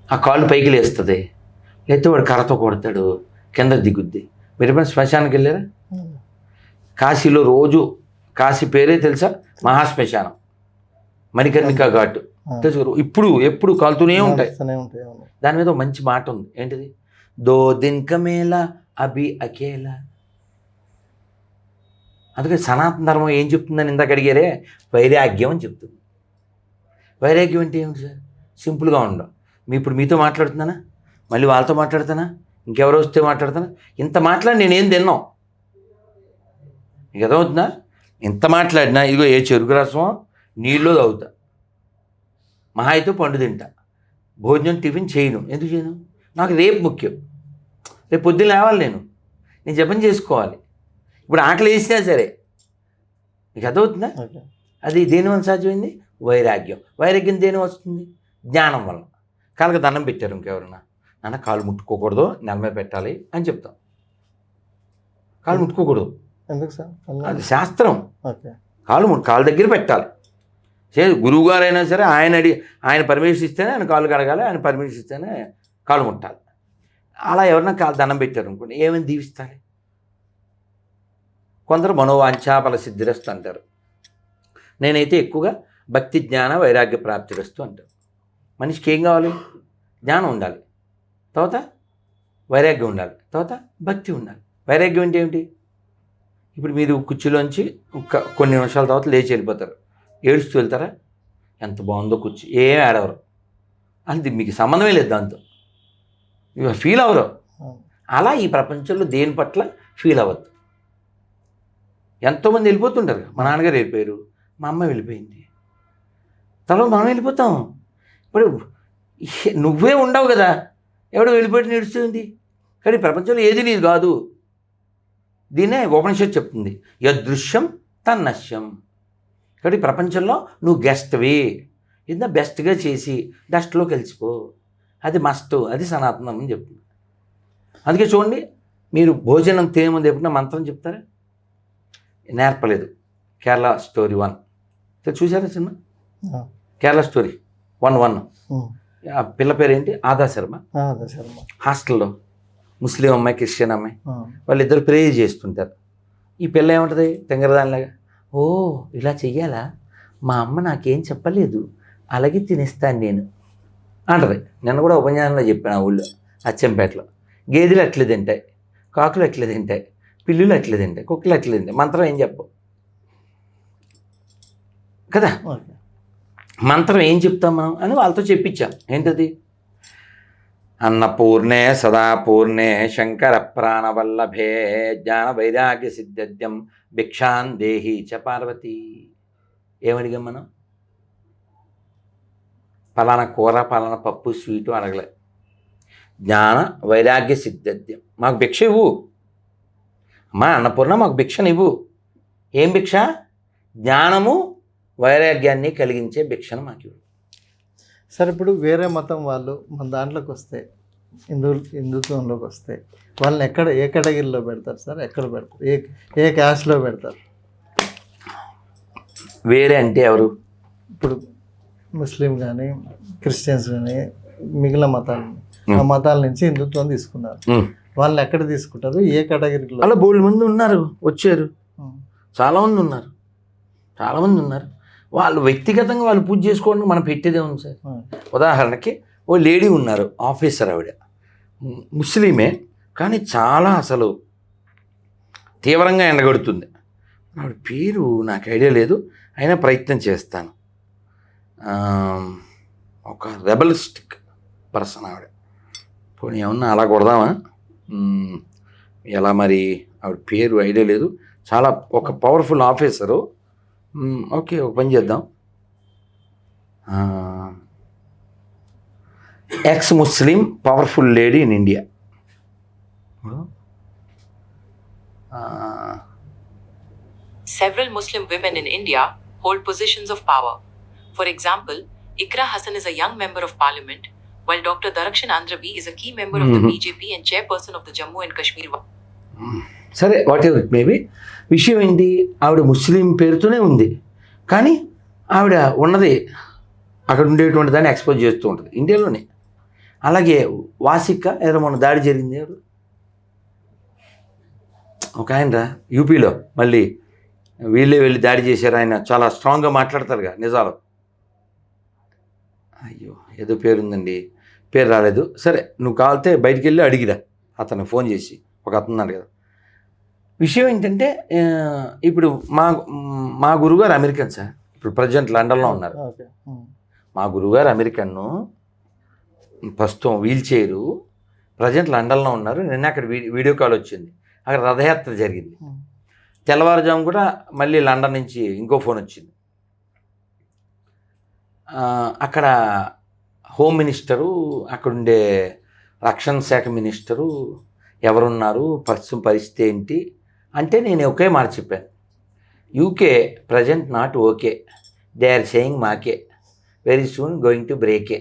ఆ కాళ్ళు పైకి లేస్తుంది, లేకపోతే వాడు కర్రతో కొడతాడు, కింద దిగుద్ది. మీరు ఎప్పుడైనా శ్మశానానికి వెళ్ళారా? కాశీలో రోజు, కాశీ పేరే తెలుసా, మహాశ్మశానం, మణికర్ణికా ఘాటు తెలుసు. ఎప్పుడు కాలుతూనే ఉంటాయి. దాని మీద ఒక మంచి మాట ఉంది, ఏంటిది? దో దిన్ కమేలా అభి అకేలా. అందుకే సనాతన ధర్మం ఏం చెప్తుందని ఇందాక అడిగారే, వైరాగ్యం అని చెప్తుంది. వైరాగ్యం అంటే ఏమిటి సార్? సింపుల్గా ఉండవు. ఇప్పుడు మీతో మాట్లాడుతున్నానా, మళ్ళీ వాళ్ళతో మాట్లాడుతానా, ఇంకెవరో వస్తే మాట్లాడుతానా? ఇంత మాట్లాడి నేనేం తిన్నాం? మీకు అర్థమవుతుందా? ఇంత మాట్లాడినా ఇదిగో ఏ చెరుకు రసం నీళ్ళు తాగుతా, మహా అయితే పండు తింటా, భోజనం టిఫిన్ చేయను. ఎందుకు చేయను? నాకు రేపు ముఖ్యం. రేపు పొద్దున్న లేవాలి, నేను జపం చేసుకోవాలి. ఇప్పుడు ఆకలి వేసినా సరే. మీకు అర్థమవుతుందా? అది దేనివల్ల సాధ్యమైంది? వైరాగ్యం. వైరాగ్యం దేని వస్తుంది? జ్ఞానం వల్ల. కాళ్ళకి దండం పెట్టారు ఇంకెవరన్నా, నాన్న కాళ్ళు ముట్టుకోకూడదు, నెల మీద పెట్టాలి అని చెప్తాం. కాళ్ళు ముట్టుకోకూడదు, ఎందుకు సార్? అది శాస్త్రం. కాళ్ళ దగ్గర పెట్టాలి. గురువు గారైనా సరే ఆయన పర్మిషన్ ఇస్తేనే ఆయన కాళ్ళు కడగాలి, ఆయన పర్మిషన్ ఇస్తేనే కాళ్ళు ముట్టాలి. అలా ఎవరన్నా కాళ్ళు దండం పెట్టారు అనుకోండి, ఏమైనా దీవిస్తారు? కొందరు మనోవాంఛాఫల సిద్ధిరస్తు అంటారు. నేనైతే ఎక్కువగా భక్తి జ్ఞాన వైరాగ్య ప్రాప్తిరస్తు అంటారు. మనిషికి ఏం కావాలి? జ్ఞానం ఉండాలి, తర్వాత వైరాగ్యం ఉండాలి, తర్వాత భక్తి ఉండాలి. వైరాగ్యం అంటే ఏమిటి? ఇప్పుడు మీరు కుర్చీలోంచి కొన్ని నిమిషాల తర్వాత లేచి వెళ్ళిపోతారు, ఏడుస్తూ వెళ్తారా? ఎంత బాగుందో కుర్చీ, ఏం ఆడవరు, అది మీకు సంబంధమే లేదు దాంతో, ఫీల్ అవ్వరు. అలా ఈ ప్రపంచంలో దేని పట్ల ఫీల్ అవ్వద్దు. ఎంతోమంది వెళ్ళిపోతుంటారు. మా నాన్నగారు వెళ్ళిపోయారు, మా అమ్మ వెళ్ళిపోయింది, తర్వాత మనం వెళ్ళిపోతాం. ఇప్పుడు నువ్వే ఉండవు కదా, ఎవడో వెళ్ళిపోయి నడుస్తుంది. కానీ ప్రపంచంలో ఏది నీది కాదు. దీన్నే ఉపనిషత్తు చెప్తుంది, యదృశ్యం తన్నశ్యం. కాబట్టి ప్రపంచంలో నువ్వు గెస్ట్వి, ఇది బెస్ట్గా చేసి డస్ట్లో కలిసిపో, అది మస్ట్, అది సనాతనం అని చెప్తుంది. అందుకే చూడండి, మీరు భోజనం తినేముందు ఎప్పుడన్నా మంత్రం చెప్తారా? నేర్పలేదు. కేరళ స్టోరీ 1 చూసారా సినిమా? కేరళ స్టోరీ 1 ఆ పిల్ల పేరు ఏంటి? ఆదా శర్మ. హాస్టల్లో ముస్లిం అమ్మాయి, క్రిస్టియన్ అమ్మాయి, వాళ్ళిద్దరు ప్రే చేస్తుంటారు. ఈ పిల్ల ఏముంటుంది? తెంగరదానిలాగా, ఓ ఇలా చెయ్యాలా, మా అమ్మ నాకేం చెప్పలేదు, అలాగే తినేస్తాను నేను అంటది. నిన్న కూడా ఉపన్యాసంలో చెప్పాను, ఆ ఊళ్ళో అచ్చంపేటలో. గేదెలు అట్లే తింటాయి, కాకులు అట్లే తింటాయి, పిల్లులు అట్లే తింటాయి, కుక్కలు అట్లే తింటాయి. మంత్రం ఏం చెప్పవు కదా. మంత్రం ఏం చెప్తాం మనం అని వాళ్ళతో చెప్పించాం. ఏంటది? అన్నపూర్ణే సదాపూర్ణే శంకర ప్రాణవల్లభే జ్ఞాన వైరాగ్య సిద్ధ్యం భిక్షాన్ దేహి చ పార్వతి. ఏమడిగాం మనం? పలానా కూర, పలానా పప్పు, స్వీటు అడగలే. జ్ఞాన వైరాగ్య సిద్ధ్యం, మాకు భిక్ష ఇవ్వు అమ్మా, అన్నపూర్ణ మాకు భిక్షనివ్వు. ఏం భిక్ష? జ్ఞానము వైరాగ్యాన్ని కలిగించే భిక్షను మాకు ఇవ్వు. సరే, ఇప్పుడు వేరే మతం వాళ్ళు మన దాంట్లోకి వస్తే, హిందుత్వంలోకి వస్తే వాళ్ళని ఏ కేటగిరీలో పెడతారు సార్? ఎక్కడ పెడతారు? ఏ క్యాస్ట్లో పెడతారు? వేరే అంటే ఎవరు? ఇప్పుడు ముస్లిం కానీ, క్రిస్టియన్స్ కానీ, మిగిలిన మతాలని, ఆ మతాల నుంచి హిందుత్వం తీసుకున్నారు, వాళ్ళని ఎక్కడ తీసుకుంటారు? ఏ కేటగిరీలో? అలా బోల్డ్ మంది ఉన్నారు, వచ్చారు, చాలామంది ఉన్నారు. వాళ్ళు వ్యక్తిగతంగా వాళ్ళు పూజ చేసుకోవడానికి మనం పెట్టేదే ఉంది సార్. ఉదాహరణకి ఓ లేడీ ఉన్నారు, ఆఫీసర్, ఆవిడ ముస్లిమే, కానీ చాలా అసలు తీవ్రంగా ఎండగడుతుంది. ఆవిడ పేరు నాకు ఐడియా లేదు, అయినా ప్రయత్నం చేస్తాను. ఒక రెబలిస్టిక్ పర్సన్ ఆవిడ. పోనీ ఏమన్నా అలా కొడదామా? ఎలా మరి? ఆవిడ పేరు ఐడియా లేదు. చాలా ఒక పవర్ఫుల్ ఆఫీసరు. ఓకే, ఒక పని చేద్దాం. X Muslim powerful lady in India. Several Muslim women in India hold positions of power. For example, Ikra Hassan is a young member of parliament, while Dr. Darakshan Andrabi is a key member of the BJP and chairperson of the Jammu and Kashmir. సరే, what ever it maybe. విషయం ఏంటి? ఆవిడ ముస్లిం పేరుతోనే ఉంది, కానీ ఆవిడ ఉన్నది అక్కడ ఉండేటువంటి దాన్ని ఎక్స్పోజ్ చేస్తూ ఉంటుంది ఇండియాలోనే. అలాగే వాసిక ఏదో మొన్న దాడి జరిగింది, ఎవరు ఒక ఆయన యూపీలో మళ్ళీ వీళ్ళే వెళ్ళి దాడి చేశారు. ఆయన చాలా స్ట్రాంగ్గా మాట్లాడతారుగా నిజాలు. అయ్యో ఏదో పేరుందండి, పేరు రాలేదు. సరే నువ్వు కావాలితే బయటికి వెళ్ళి అడిగిరా అతను ఫోన్ చేసి, ఒక అతను ఉన్నాడు కదా. విషయం ఏంటంటే ఇప్పుడు మా గురువుగారు అమెరికన్ సార్, ఇప్పుడు ప్రజెంట్ లండన్లో ఉన్నారు. ఓకే. మా గురువుగారు అమెరికన్ను, ప్రస్తుతం వీల్ చైరు, ప్రజెంట్ లండన్లో ఉన్నారు. నిన్న అక్కడ వీడియో కాల్ వచ్చింది, అక్కడ రథయాత్ర జరిగింది. తెల్లవారుజాము కూడా మళ్ళీ లండన్ నుంచి ఇంకో ఫోన్ వచ్చింది. అక్కడ హోమ్ మినిస్టరు, అక్కడుండే రక్షణ శాఖ మినిస్టరు ఎవరున్నారు, ప్రస్తుతం పరిస్థితి ఏంటి అంటే నేను ఒకే మాట చెప్పాను, UK present not okay, they are saying మాకే వెరీ సూన్ గోయింగ్ టు బ్రేకే,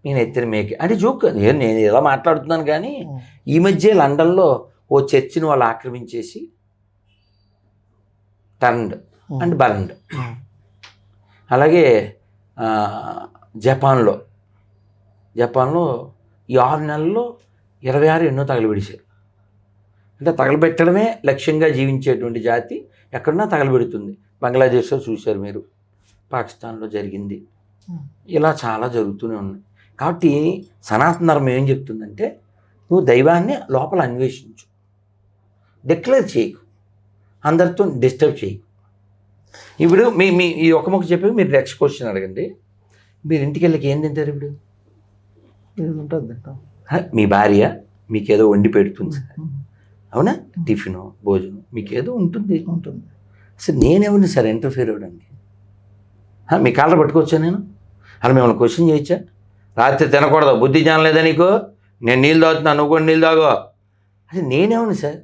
నేను ఎత్తిన మేకే అంటే జోక్. నేను ఇలా మాట్లాడుతున్నాను కానీ ఈ మధ్య లండన్లో ఓ చర్చిని వాళ్ళు ఆక్రమించేసి టర్న్డ్ అండ్ బర్న్డ్. అలాగే జపాన్లో ఈ 6 నెలల్లో 26 ఎన్నో తగలబెడిశారు. అంటే తగలబెట్టడమే లక్ష్యంగా జీవించేటువంటి జాతి ఎక్కడన్నా తగలబెడుతుంది. బంగ్లాదేశ్లో చూశారు మీరు, పాకిస్తాన్లో జరిగింది, ఇలా చాలా జరుగుతూనే ఉన్నాయి. కాబట్టి సనాతన ధర్మం ఏం చెప్తుందంటే నువ్వు దైవాన్ని లోపల అన్వేషించు, డిక్లేర్ చేయకు, అందరితో డిస్టర్బ్ చేయకు. ఇప్పుడు మీ ఈ ఒక ముక్క చెప్పి మీరు నెక్స్ట్ క్వశ్చన్ అడగండి. మీరు ఇంటికి వెళ్ళకి ఏం తింటారు ఇప్పుడు? ఉంటుంది. మీ భార్య మీకేదో వండి పెడుతుంది సార్, అవునా? టిఫిన్ భోజనం మీకేదో ఉంటుంది. అసలు నేనెవరిని సార్ ఇంటర్ఫియర్ అవ్వడానికి? మీ కాళ్ళ పట్టుకోవచ్చా నేను? అలా మిమ్మల్ని క్వశ్చన్ చేయొచ్చా? రాత్రి తినకూడదు, బుద్ధి జ్ఞానం లేదా నీకు? నేను నీళ్ళు తాగుతున్నాను, నువ్వు కూడా నీళ్ళు తాగో. అసలు నేనేమన్నా సార్?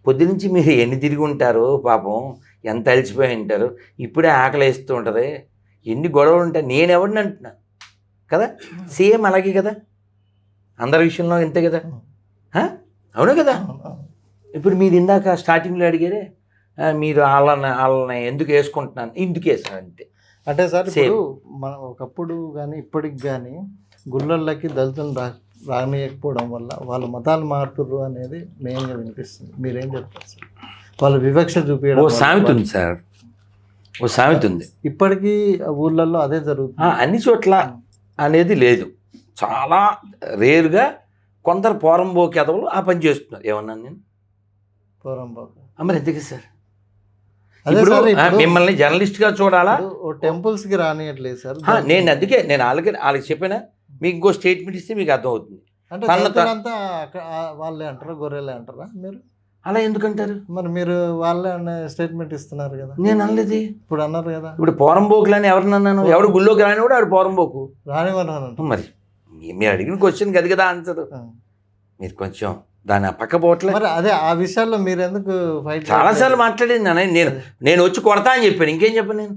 పొద్దునుంచి మీరు ఎన్ని తిరిగి ఉంటారు పాపం, ఎంత అలిసిపోయి ఉంటారు, ఇప్పుడే ఆకలి వేస్తూ ఉంటుంది, ఎన్ని గొడవలు ఉంటాయి. నేనెవరిని అంటున్నా కదా, సేమ్ అలాగే కదా, అందరి విషయంలో ఇంతే కదా, అవును కదా. ఇప్పుడు మీరు ఇందాక స్టార్టింగ్లో అడిగారే, మీరు వాళ్ళని ఎందుకు వేసుకుంటున్నాను, ఇందుకు వేసాను అంతే. అంటే సార్ ఇప్పుడు మనం ఒకప్పుడు కానీ ఇప్పటికి కానీ గుళ్ళల్లోకి దళితులను రానియకపోవడం వల్ల వాళ్ళు మతాలు మారుతుర్రు అనేది మెయిన్గా వినిపిస్తుంది. మీరేం చెప్తారు సార్? వాళ్ళు వివక్ష చూపించడం. ఓ సామెత ఉంది సార్, ఓ సామెత ఉంది, ఇప్పటికీ ఊళ్ళల్లో అదే జరుగుతుంది. అన్ని చోట్ల అనేది లేదు, చాలా రేరుగా కొందరు పోరంబోకి ఎదవలు ఆ పని చేస్తున్నారు. ఏమన్నాను నేను? పోరంబోకు మరి ఎందుకు సార్? ఇప్పుడు మిమ్మల్ని జర్నలిస్ట్గా చూడాలా? టెంపుల్స్కి రానియట్లేదు సార్. నేను అందుకే నేను వాళ్ళకి చెప్పినా, మీకు ఇంకో స్టేట్మెంట్ ఇస్తే మీకు అర్థమవుతుంది. అంటే వాళ్ళే అంటారా, గొర్రెలే అంటారా మీరు? అలా ఎందుకంటారు? మరి మీరు వాళ్ళే స్టేట్మెంట్ ఇస్తున్నారు కదా. నేను అనలేదు, ఇప్పుడు అన్నారు కదా. ఇప్పుడు పోరంబోకులని ఎవరిని అన్నాను? ఎవడు గుళ్ళోకి రాని కూడా ఆడు పోరంబోకు రానివ్వను. మరి మీరు అడిగిన క్వశ్చన్ అది కదా ఆన్సర్. మీరు కొంచెం దాని పక్క పోవట్లేదు. మరి అదే ఆ విషయాల్లో మీరు ఎందుకు ఫైట్? చాలాసార్లు మాట్లాడింది నేను వచ్చి కొడతా అని చెప్పాను, ఇంకేం చెప్పాను నేను?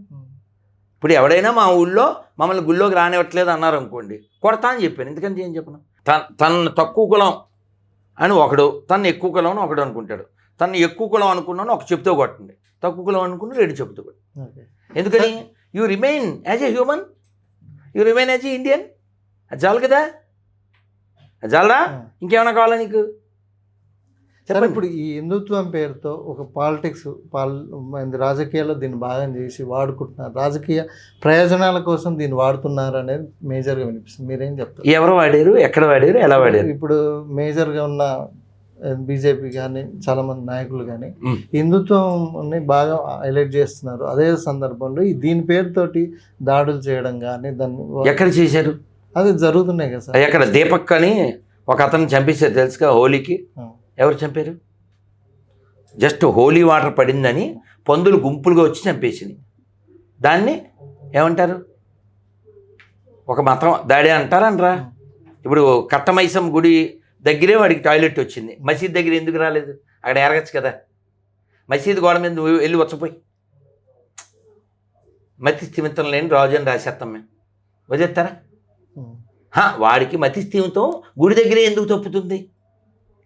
ఇప్పుడు ఎవడైనా మా ఊళ్ళో మమ్మల్ని గుళ్ళోకి రానివ్వట్లేదు అన్నారు అనుకోండి, కొడతా అని చెప్పాను. ఎందుకంటే ఏం చెప్పను? తను తక్కువ కులం అని ఒకడు, తను ఎక్కువ కులం అని ఒకడు అనుకుంటాడు. తను ఎక్కువ కులం అనుకున్నాను ఒక చెప్తూ కొట్టండి, తక్కువ కులం అనుకున్నాను 2 చెప్తూ కొట్టండి. ఎందుకని? You remain as a human, you remain as a Indian. అది చాలు కదా, అది చాలరా? ఇంకేమైనా కావాలా నీకు? సరే, ఇప్పుడు ఈ హిందుత్వం పేరుతో ఒక పాలిటిక్స్ రాజకీయాల్లో దీన్ని భాగం చేసి వాడుకుంటున్నారు, రాజకీయ ప్రయోజనాల కోసం దీన్ని వాడుతున్నారు అనేది మేజర్గా వినిపిస్తుంది. మీరేం చెప్తారు? ఎవరు వాడారు, ఎక్కడ వాడారు, ఎలా వాడారు? ఇప్పుడు మేజర్గా ఉన్న బీజేపీ కానీ చాలామంది నాయకులు కానీ హిందుత్వాన్ని బాగా హైలైట్ చేస్తున్నారు. అదే సందర్భంలో దీని పేరుతోటి దాడులు చేయడం కానీ దాన్ని ఎక్కడ చేశారు? అది జరుగుతున్నాయి కదా సార్. ఎక్కడ? దీపక్ అని ఒక అతను చంపేశారు తెలుసుగా, హోలీకి. ఎవరు చంపారు? జస్ట్ హోలీ వాటర్ పడిందని పందులు గుంపులుగా వచ్చి చంపేసింది. దాన్ని ఏమంటారు? ఒక మతం దాడి అంటారనరా? ఇప్పుడు కట్టమైసం గుడి దగ్గరే వాడికి టాయిలెట్ వచ్చింది, మసీద్ దగ్గర ఎందుకు రాలేదు? అక్కడ ఎరగచ్చు కదా. మసీద్ గోడ మీద నువ్వు వెళ్ళి వచ్చపోయి మతి స్థిమితం లేని రాజు అని రాసేస్తాం మేము, వదిలేస్తారా? వాడికి మతి స్థిమితం గుడి దగ్గరే ఎందుకు తప్పుతుంది?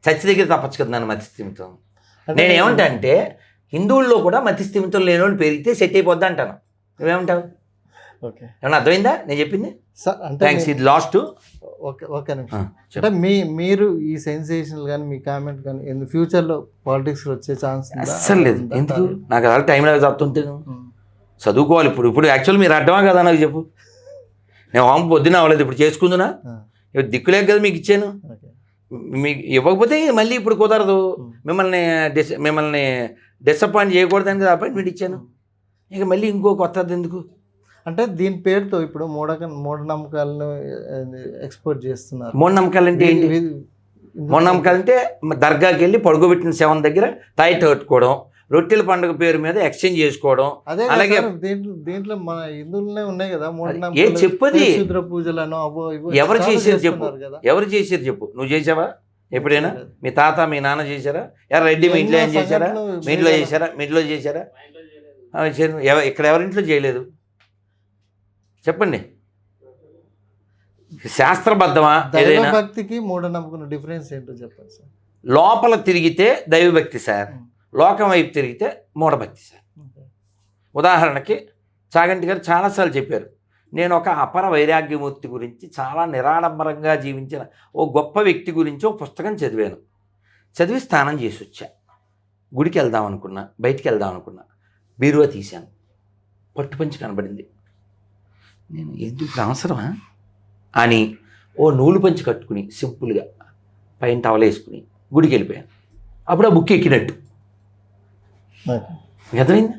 చర్చి దగ్గర తప్పచ్చు కదా నన్ను మతి స్థిమితం. నేనేమంటా అంటే హిందువుల్లో కూడా మతి స్థిమితం లేని వాళ్ళు పెరిగితే సెట్ అయిపోద్ది అంటాను. నువ్వేమంటావు? ఓకే ఏమన్నా అర్థమైందా నేను చెప్పింది? సార్ అంటే థ్యాంక్స్. ఇది లాస్ట్. ఓకే నిమిషం. అంటే మీరు ఈ సెన్సేషనల్ కానీ మీ కామెంట్ కానీ ఇన్ ఫ్యూచర్లో పాలిటిక్స్లో వచ్చే ఛాన్స్ అస్సలు లేదు. ఎందుకు? నాకు అలా టైం లేదు చెప్తుంటే చదువుకోవాలి. ఇప్పుడు యాక్చువల్ మీరు అడ్డమా కదా నాకు చెప్పు. నేను హోమ్ పొద్దున అవ్వలేదు, ఇప్పుడు చేసుకుందునా? ఇప్పుడు దిక్కులేక కదా మీకు ఇచ్చాను. మీకు ఇవ్వకపోతే మళ్ళీ ఇప్పుడు కుదరదు. మిమ్మల్ని డిసప్పాయింట్ చేయకూడదని కదా అపాయింట్మెంట్ ఇచ్చాను. ఇక మళ్ళీ ఇంకో కొత్తది ఎందుకు? అంటే దీని పేరుతో ఇప్పుడు మూఢనమ్మకాలను ఎక్స్పోర్ట్ చేస్తున్నారు. మూఢనమ్మకాలు అంటే ఏంటి? మూఢనమ్మకాలు అంటే దర్గాకి వెళ్ళి పడుకోబెట్టిన శవం దగ్గర తాయిట్ కట్టుకోవడం, రొట్టెల పండుగ పేరు మీద ఎక్స్చేంజ్ చేసుకోవడం. అదే అలాగే దీంట్లో మన హిందువులనే ఉన్నాయి కదా ఏ మూఢనమ్మకాలు, చెప్పది క్షుద్ర పూజలను ఎవరు చేశారు చెప్పు? కదా. ఎవరు చేశారు చెప్పు? నువ్వు చేసావా ఎప్పుడైనా? మీ తాత మీ నాన్న చేశారా? ఎవరు రెడ్డి మీ ఇంట్లో ఏం చేశారా? మీ ఇంట్లో చేశారా? మీ ఇంట్లో చేశారా? ఇక్కడ ఎవరింట్లో చేయలేదు చెప్పండి. శాస్త్రబద్ధమా ఏదైనా? దైవభక్తికి మూఢనమ్మకం డిఫరెన్స్ ఏంటో చెప్పండి సార్. లోపల తిరిగితే దైవభక్తి సార్, లోకం వైపు తిరిగితే మూఢభక్తి సార్. ఉదాహరణకి చాగంటి గారు చాలాసార్లు చెప్పారు, నేను ఒక అపర వైరాగ్యమూర్తి గురించి, చాలా నిరాడంబరంగా జీవించిన ఓ గొప్ప వ్యక్తి గురించి ఒక పుస్తకం చదివాను. చదివి స్నానం చేసి వచ్చా. గుడికి వెళ్దాం అనుకున్నా, బయటికి వెళ్దాం అనుకున్నా, బీరువా తీశాను, పట్టుపంచి కనబడింది. నేను ఎందుకు ఇప్పుడు అవసరమా అని ఓ నూలు పంచి కట్టుకుని సింపుల్గా పైన టవల్ వేసుకుని గుడికి వెళ్ళిపోయాను. అప్పుడు ఆ బుక్ ఎక్కినట్టు. అర్థమైందా?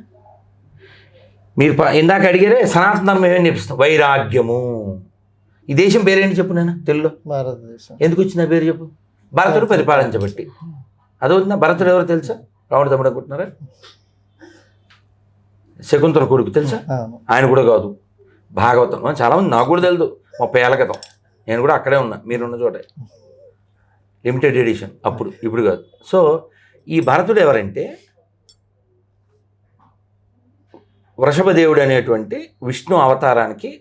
మీరు ఇందాక అడిగారే సనాతన ధర్మం ఏమని నేర్పిస్తాం? వైరాగ్యము. ఈ దేశం పేరేంటి చెప్పు నేను తెలుగులో? భారతదేశం. ఎందుకు వచ్చిన పేరు చెప్పు? భరతుడు పరిపాలించబట్టి. అదవుతుందా? భరతుడు ఎవరో తెలుసా? రావణ తమ్ముడు అనుకుంటున్నారా? శకుంతల కొడుకు తెలుసా? ఆయన కూడా కాదు. భాగవతం చాలామంది నాకు కూడా తెలుదు. 30 ఏళ్ళ క్రితం నేను కూడా అక్కడే ఉన్నా, మీరున్న చోట. లిమిటెడ్ ఎడిషన్ అప్పుడు, ఇప్పుడు కాదు. సో ఈ భరతుడు ఎవరంటే వృషభదేవుడు అనేటువంటి విష్ణు అవతారానికి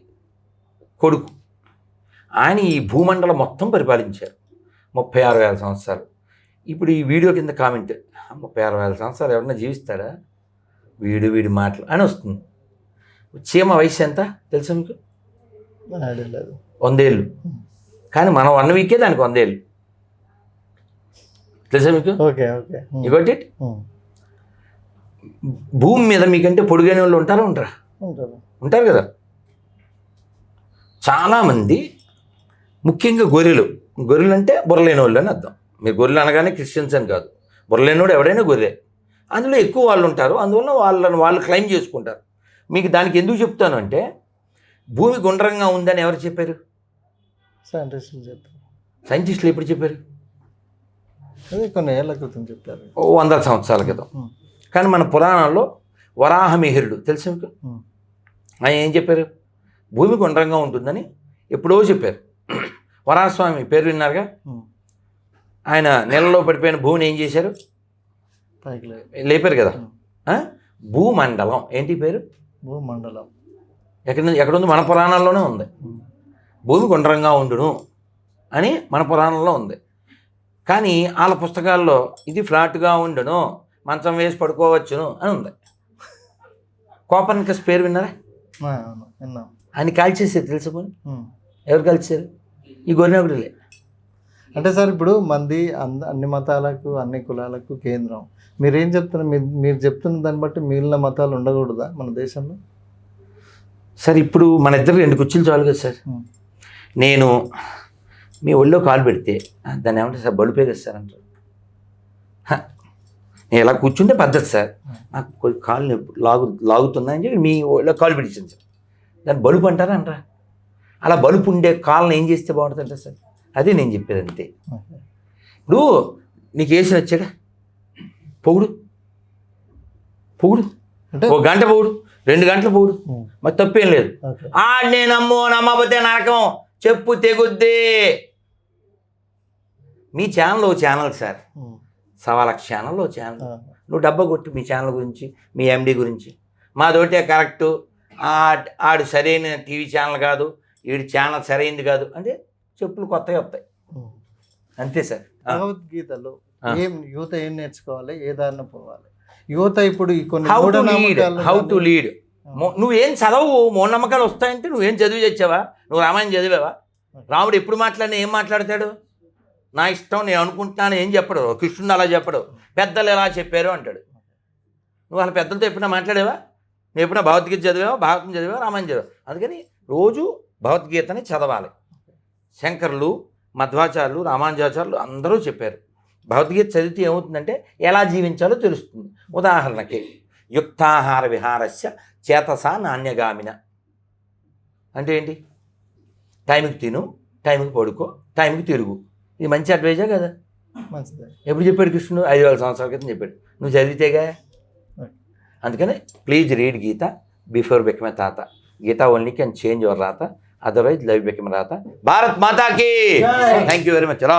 కొడుకు. ఆయన ఈ భూమండలం మొత్తం పరిపాలించారు 36,000 సంవత్సరాలు. ఇప్పుడు ఈ వీడియో కింద కామెంట్, 36,000 సంవత్సరాలు ఎవరన్నా జీవిస్తాడా? వీడి మాటలు అని వస్తుంది. చీమ వయసు ఎంత తెలుసా మీకు? 100 ఏళ్ళు. కానీ మనం 1 వీకే దానికి 100 ఏళ్ళు. తెలుసా మీకు? ఇంకోటి, భూమి మీద మీకంటే పొడుగైన వాళ్ళు ఉంటారా? ఉంటారు కదా. చాలామంది, ముఖ్యంగా గొర్రెలు అంటే బుర్రలేని వాళ్ళు అని అర్థం. మీరు గొర్రెలు అనగానే క్రిస్టియన్స్ అని కాదు, బుర్రలేనివాడు ఎవడైనా గొర్రె. అందులో ఎక్కువ వాళ్ళు ఉంటారు, అందువల్ల వాళ్ళు క్లెయిమ్ చేసుకుంటారు. మీకు దానికి ఎందుకు చెప్తాను అంటే, భూమి గుండ్రంగా ఉందని ఎవరు చెప్పారు? సైంటిస్టులు ఎప్పుడు చెప్పారు? కొన్ని ఏళ్ల క్రితం చెప్పారు, 100 సంవత్సరాల క్రితం. కానీ మన పురాణాల్లో వరాహమిహిరుడు తెలుసు మీకు? ఆయన ఏం చెప్పారు? భూమి గుండ్రంగా ఉంటుందని ఎప్పుడో చెప్పారు. వరాహస్వామి పేరు విన్నారుగా? ఆయన నెలలో పడిపోయిన భూమిని ఏం చేశారు? లేపారు కదా. భూమండలం ఏంటి పేరు? భూమండలం. ఎక్కడుంది? మన పురాణాల్లోనే ఉంది. భూమి గుండ్రంగా ఉండును అని మన పురాణంలో ఉంది. కానీ వాళ్ళ పుస్తకాల్లో ఇది ఫ్లాట్గా ఉండును, మంచం వేసి పడుకోవచ్చును అని ఉంది. కోపర్నికస్ పేరు విన్నారా? ఆయన కాల్చేసారు తెలుసా? పోనీ ఎవరు కాల్చారు? ఈ గొర్రెగుడులే. అంటే సార్ ఇప్పుడు మంది అన్ని మతాలకు అన్ని కులాలకు కేంద్రం. మీరేం చెప్తున్నారు? మీరు చెప్తున్న దాన్ని బట్టి మిగిలిన మతాలు ఉండకూడదా మన దేశంలో? సార్ ఇప్పుడు మన ఇద్దరు 2 కుర్చీలు చాలు కదా సార్. నేను మీ ఒళ్ళో కాలు పెడితే దాన్ని ఏమంటారు సార్? బలుపే కదా సార్ అంటారు. నేను ఇలా కూర్చుంటే పద్ధతి సార్. నాకు కాళ్ళు లాగుతుందని చెప్పి మీ ఒళ్ళో కాలు పెట్టించాను సార్. దాన్ని బలుపు అంటారా అంటారా? అలా బలుపు ఉండే కాళ్ళని ఏం చేస్తే బాగుంటుందంట సార్? అదే నేను చెప్పేది అంతే. ఇప్పుడు నీకు ఏసి నచ్చాడా? పొగుడు అంటే 1 గంట పొగుడు, 2 గంటలు పొగుడు, మరి తప్పేం లేదు. నేను నమ్మకపోతే నరకం చెప్పు తెగుద్ది. మీ ఛానల్ సార్, 1,00,000 ఛానల్ ఛానల్. నువ్వు డబ్బా కొట్టు మీ ఛానల్ గురించి, మీ ఎండి గురించి. మాతోటే కరెక్టు, ఆడు సరైన టీవీ ఛానల్ కాదు, వీడి ఛానల్ సరైనది కాదు అంటే చెప్పులు కొత్తగా వస్తాయి అంతే సార్. భగవద్గీతలో యువత ఏం నేర్చుకోవాలి, ఏ దారిన పోవాలి? యువత ఇప్పుడు ఈ కొన్ని హౌ టు లీడ్ నువ్వేం చదవు మూఢనమ్మకాలు వస్తాయంటే నువ్వేం చదివి తెచ్చావా? నువ్వు రామాయణం చదివావా? రాముడు ఎప్పుడు మాట్లాడినా ఏం మాట్లాడతాడు? నా ఇష్టం, నేను అనుకుంటున్నాను ఏం చెప్పడు. కృష్ణుడు అలా చెప్పడు, పెద్దలు ఎలా చెప్పారు అంటాడు. నువ్వు వాళ్ళ పెద్దలతో ఎప్పుడైనా మాట్లాడేవా? నువ్వు ఎప్పుడైనా భగవద్గీత చదివావా, భారతం చదివావా, రామాయణం చదివావా? అందుకని రోజు భగవద్గీతని చదవాలి. శంకరులు, మధ్వాచార్యులు, రామానుజాచార్యులు అందరూ చెప్పారు భగవద్గీత చదివితే ఏమవుతుందంటే ఎలా జీవించాలో తెలుస్తుంది. ఉదాహరణకి యుక్తాహార విహారస్య చేతసా నాణ్యగామిన అంటే ఏంటి? టైంకి తిను, టైంకి పడుకో, టైంకి తిరుగు. ఇది మంచి అడ్వైజా కదా? మంచిది. ఎప్పుడు చెప్పాడు కృష్ణుడు? 5,000 సంవత్సరాల క్రితం చెప్పాడు. నువ్వు చదివితేగా. అందుకని please read Gita before become a తాత. Gita only can change your రాత, అదర్వైజ్ లైఫ్ బికమ్ రాత. భారత్ మాతాకి. Thank you very much.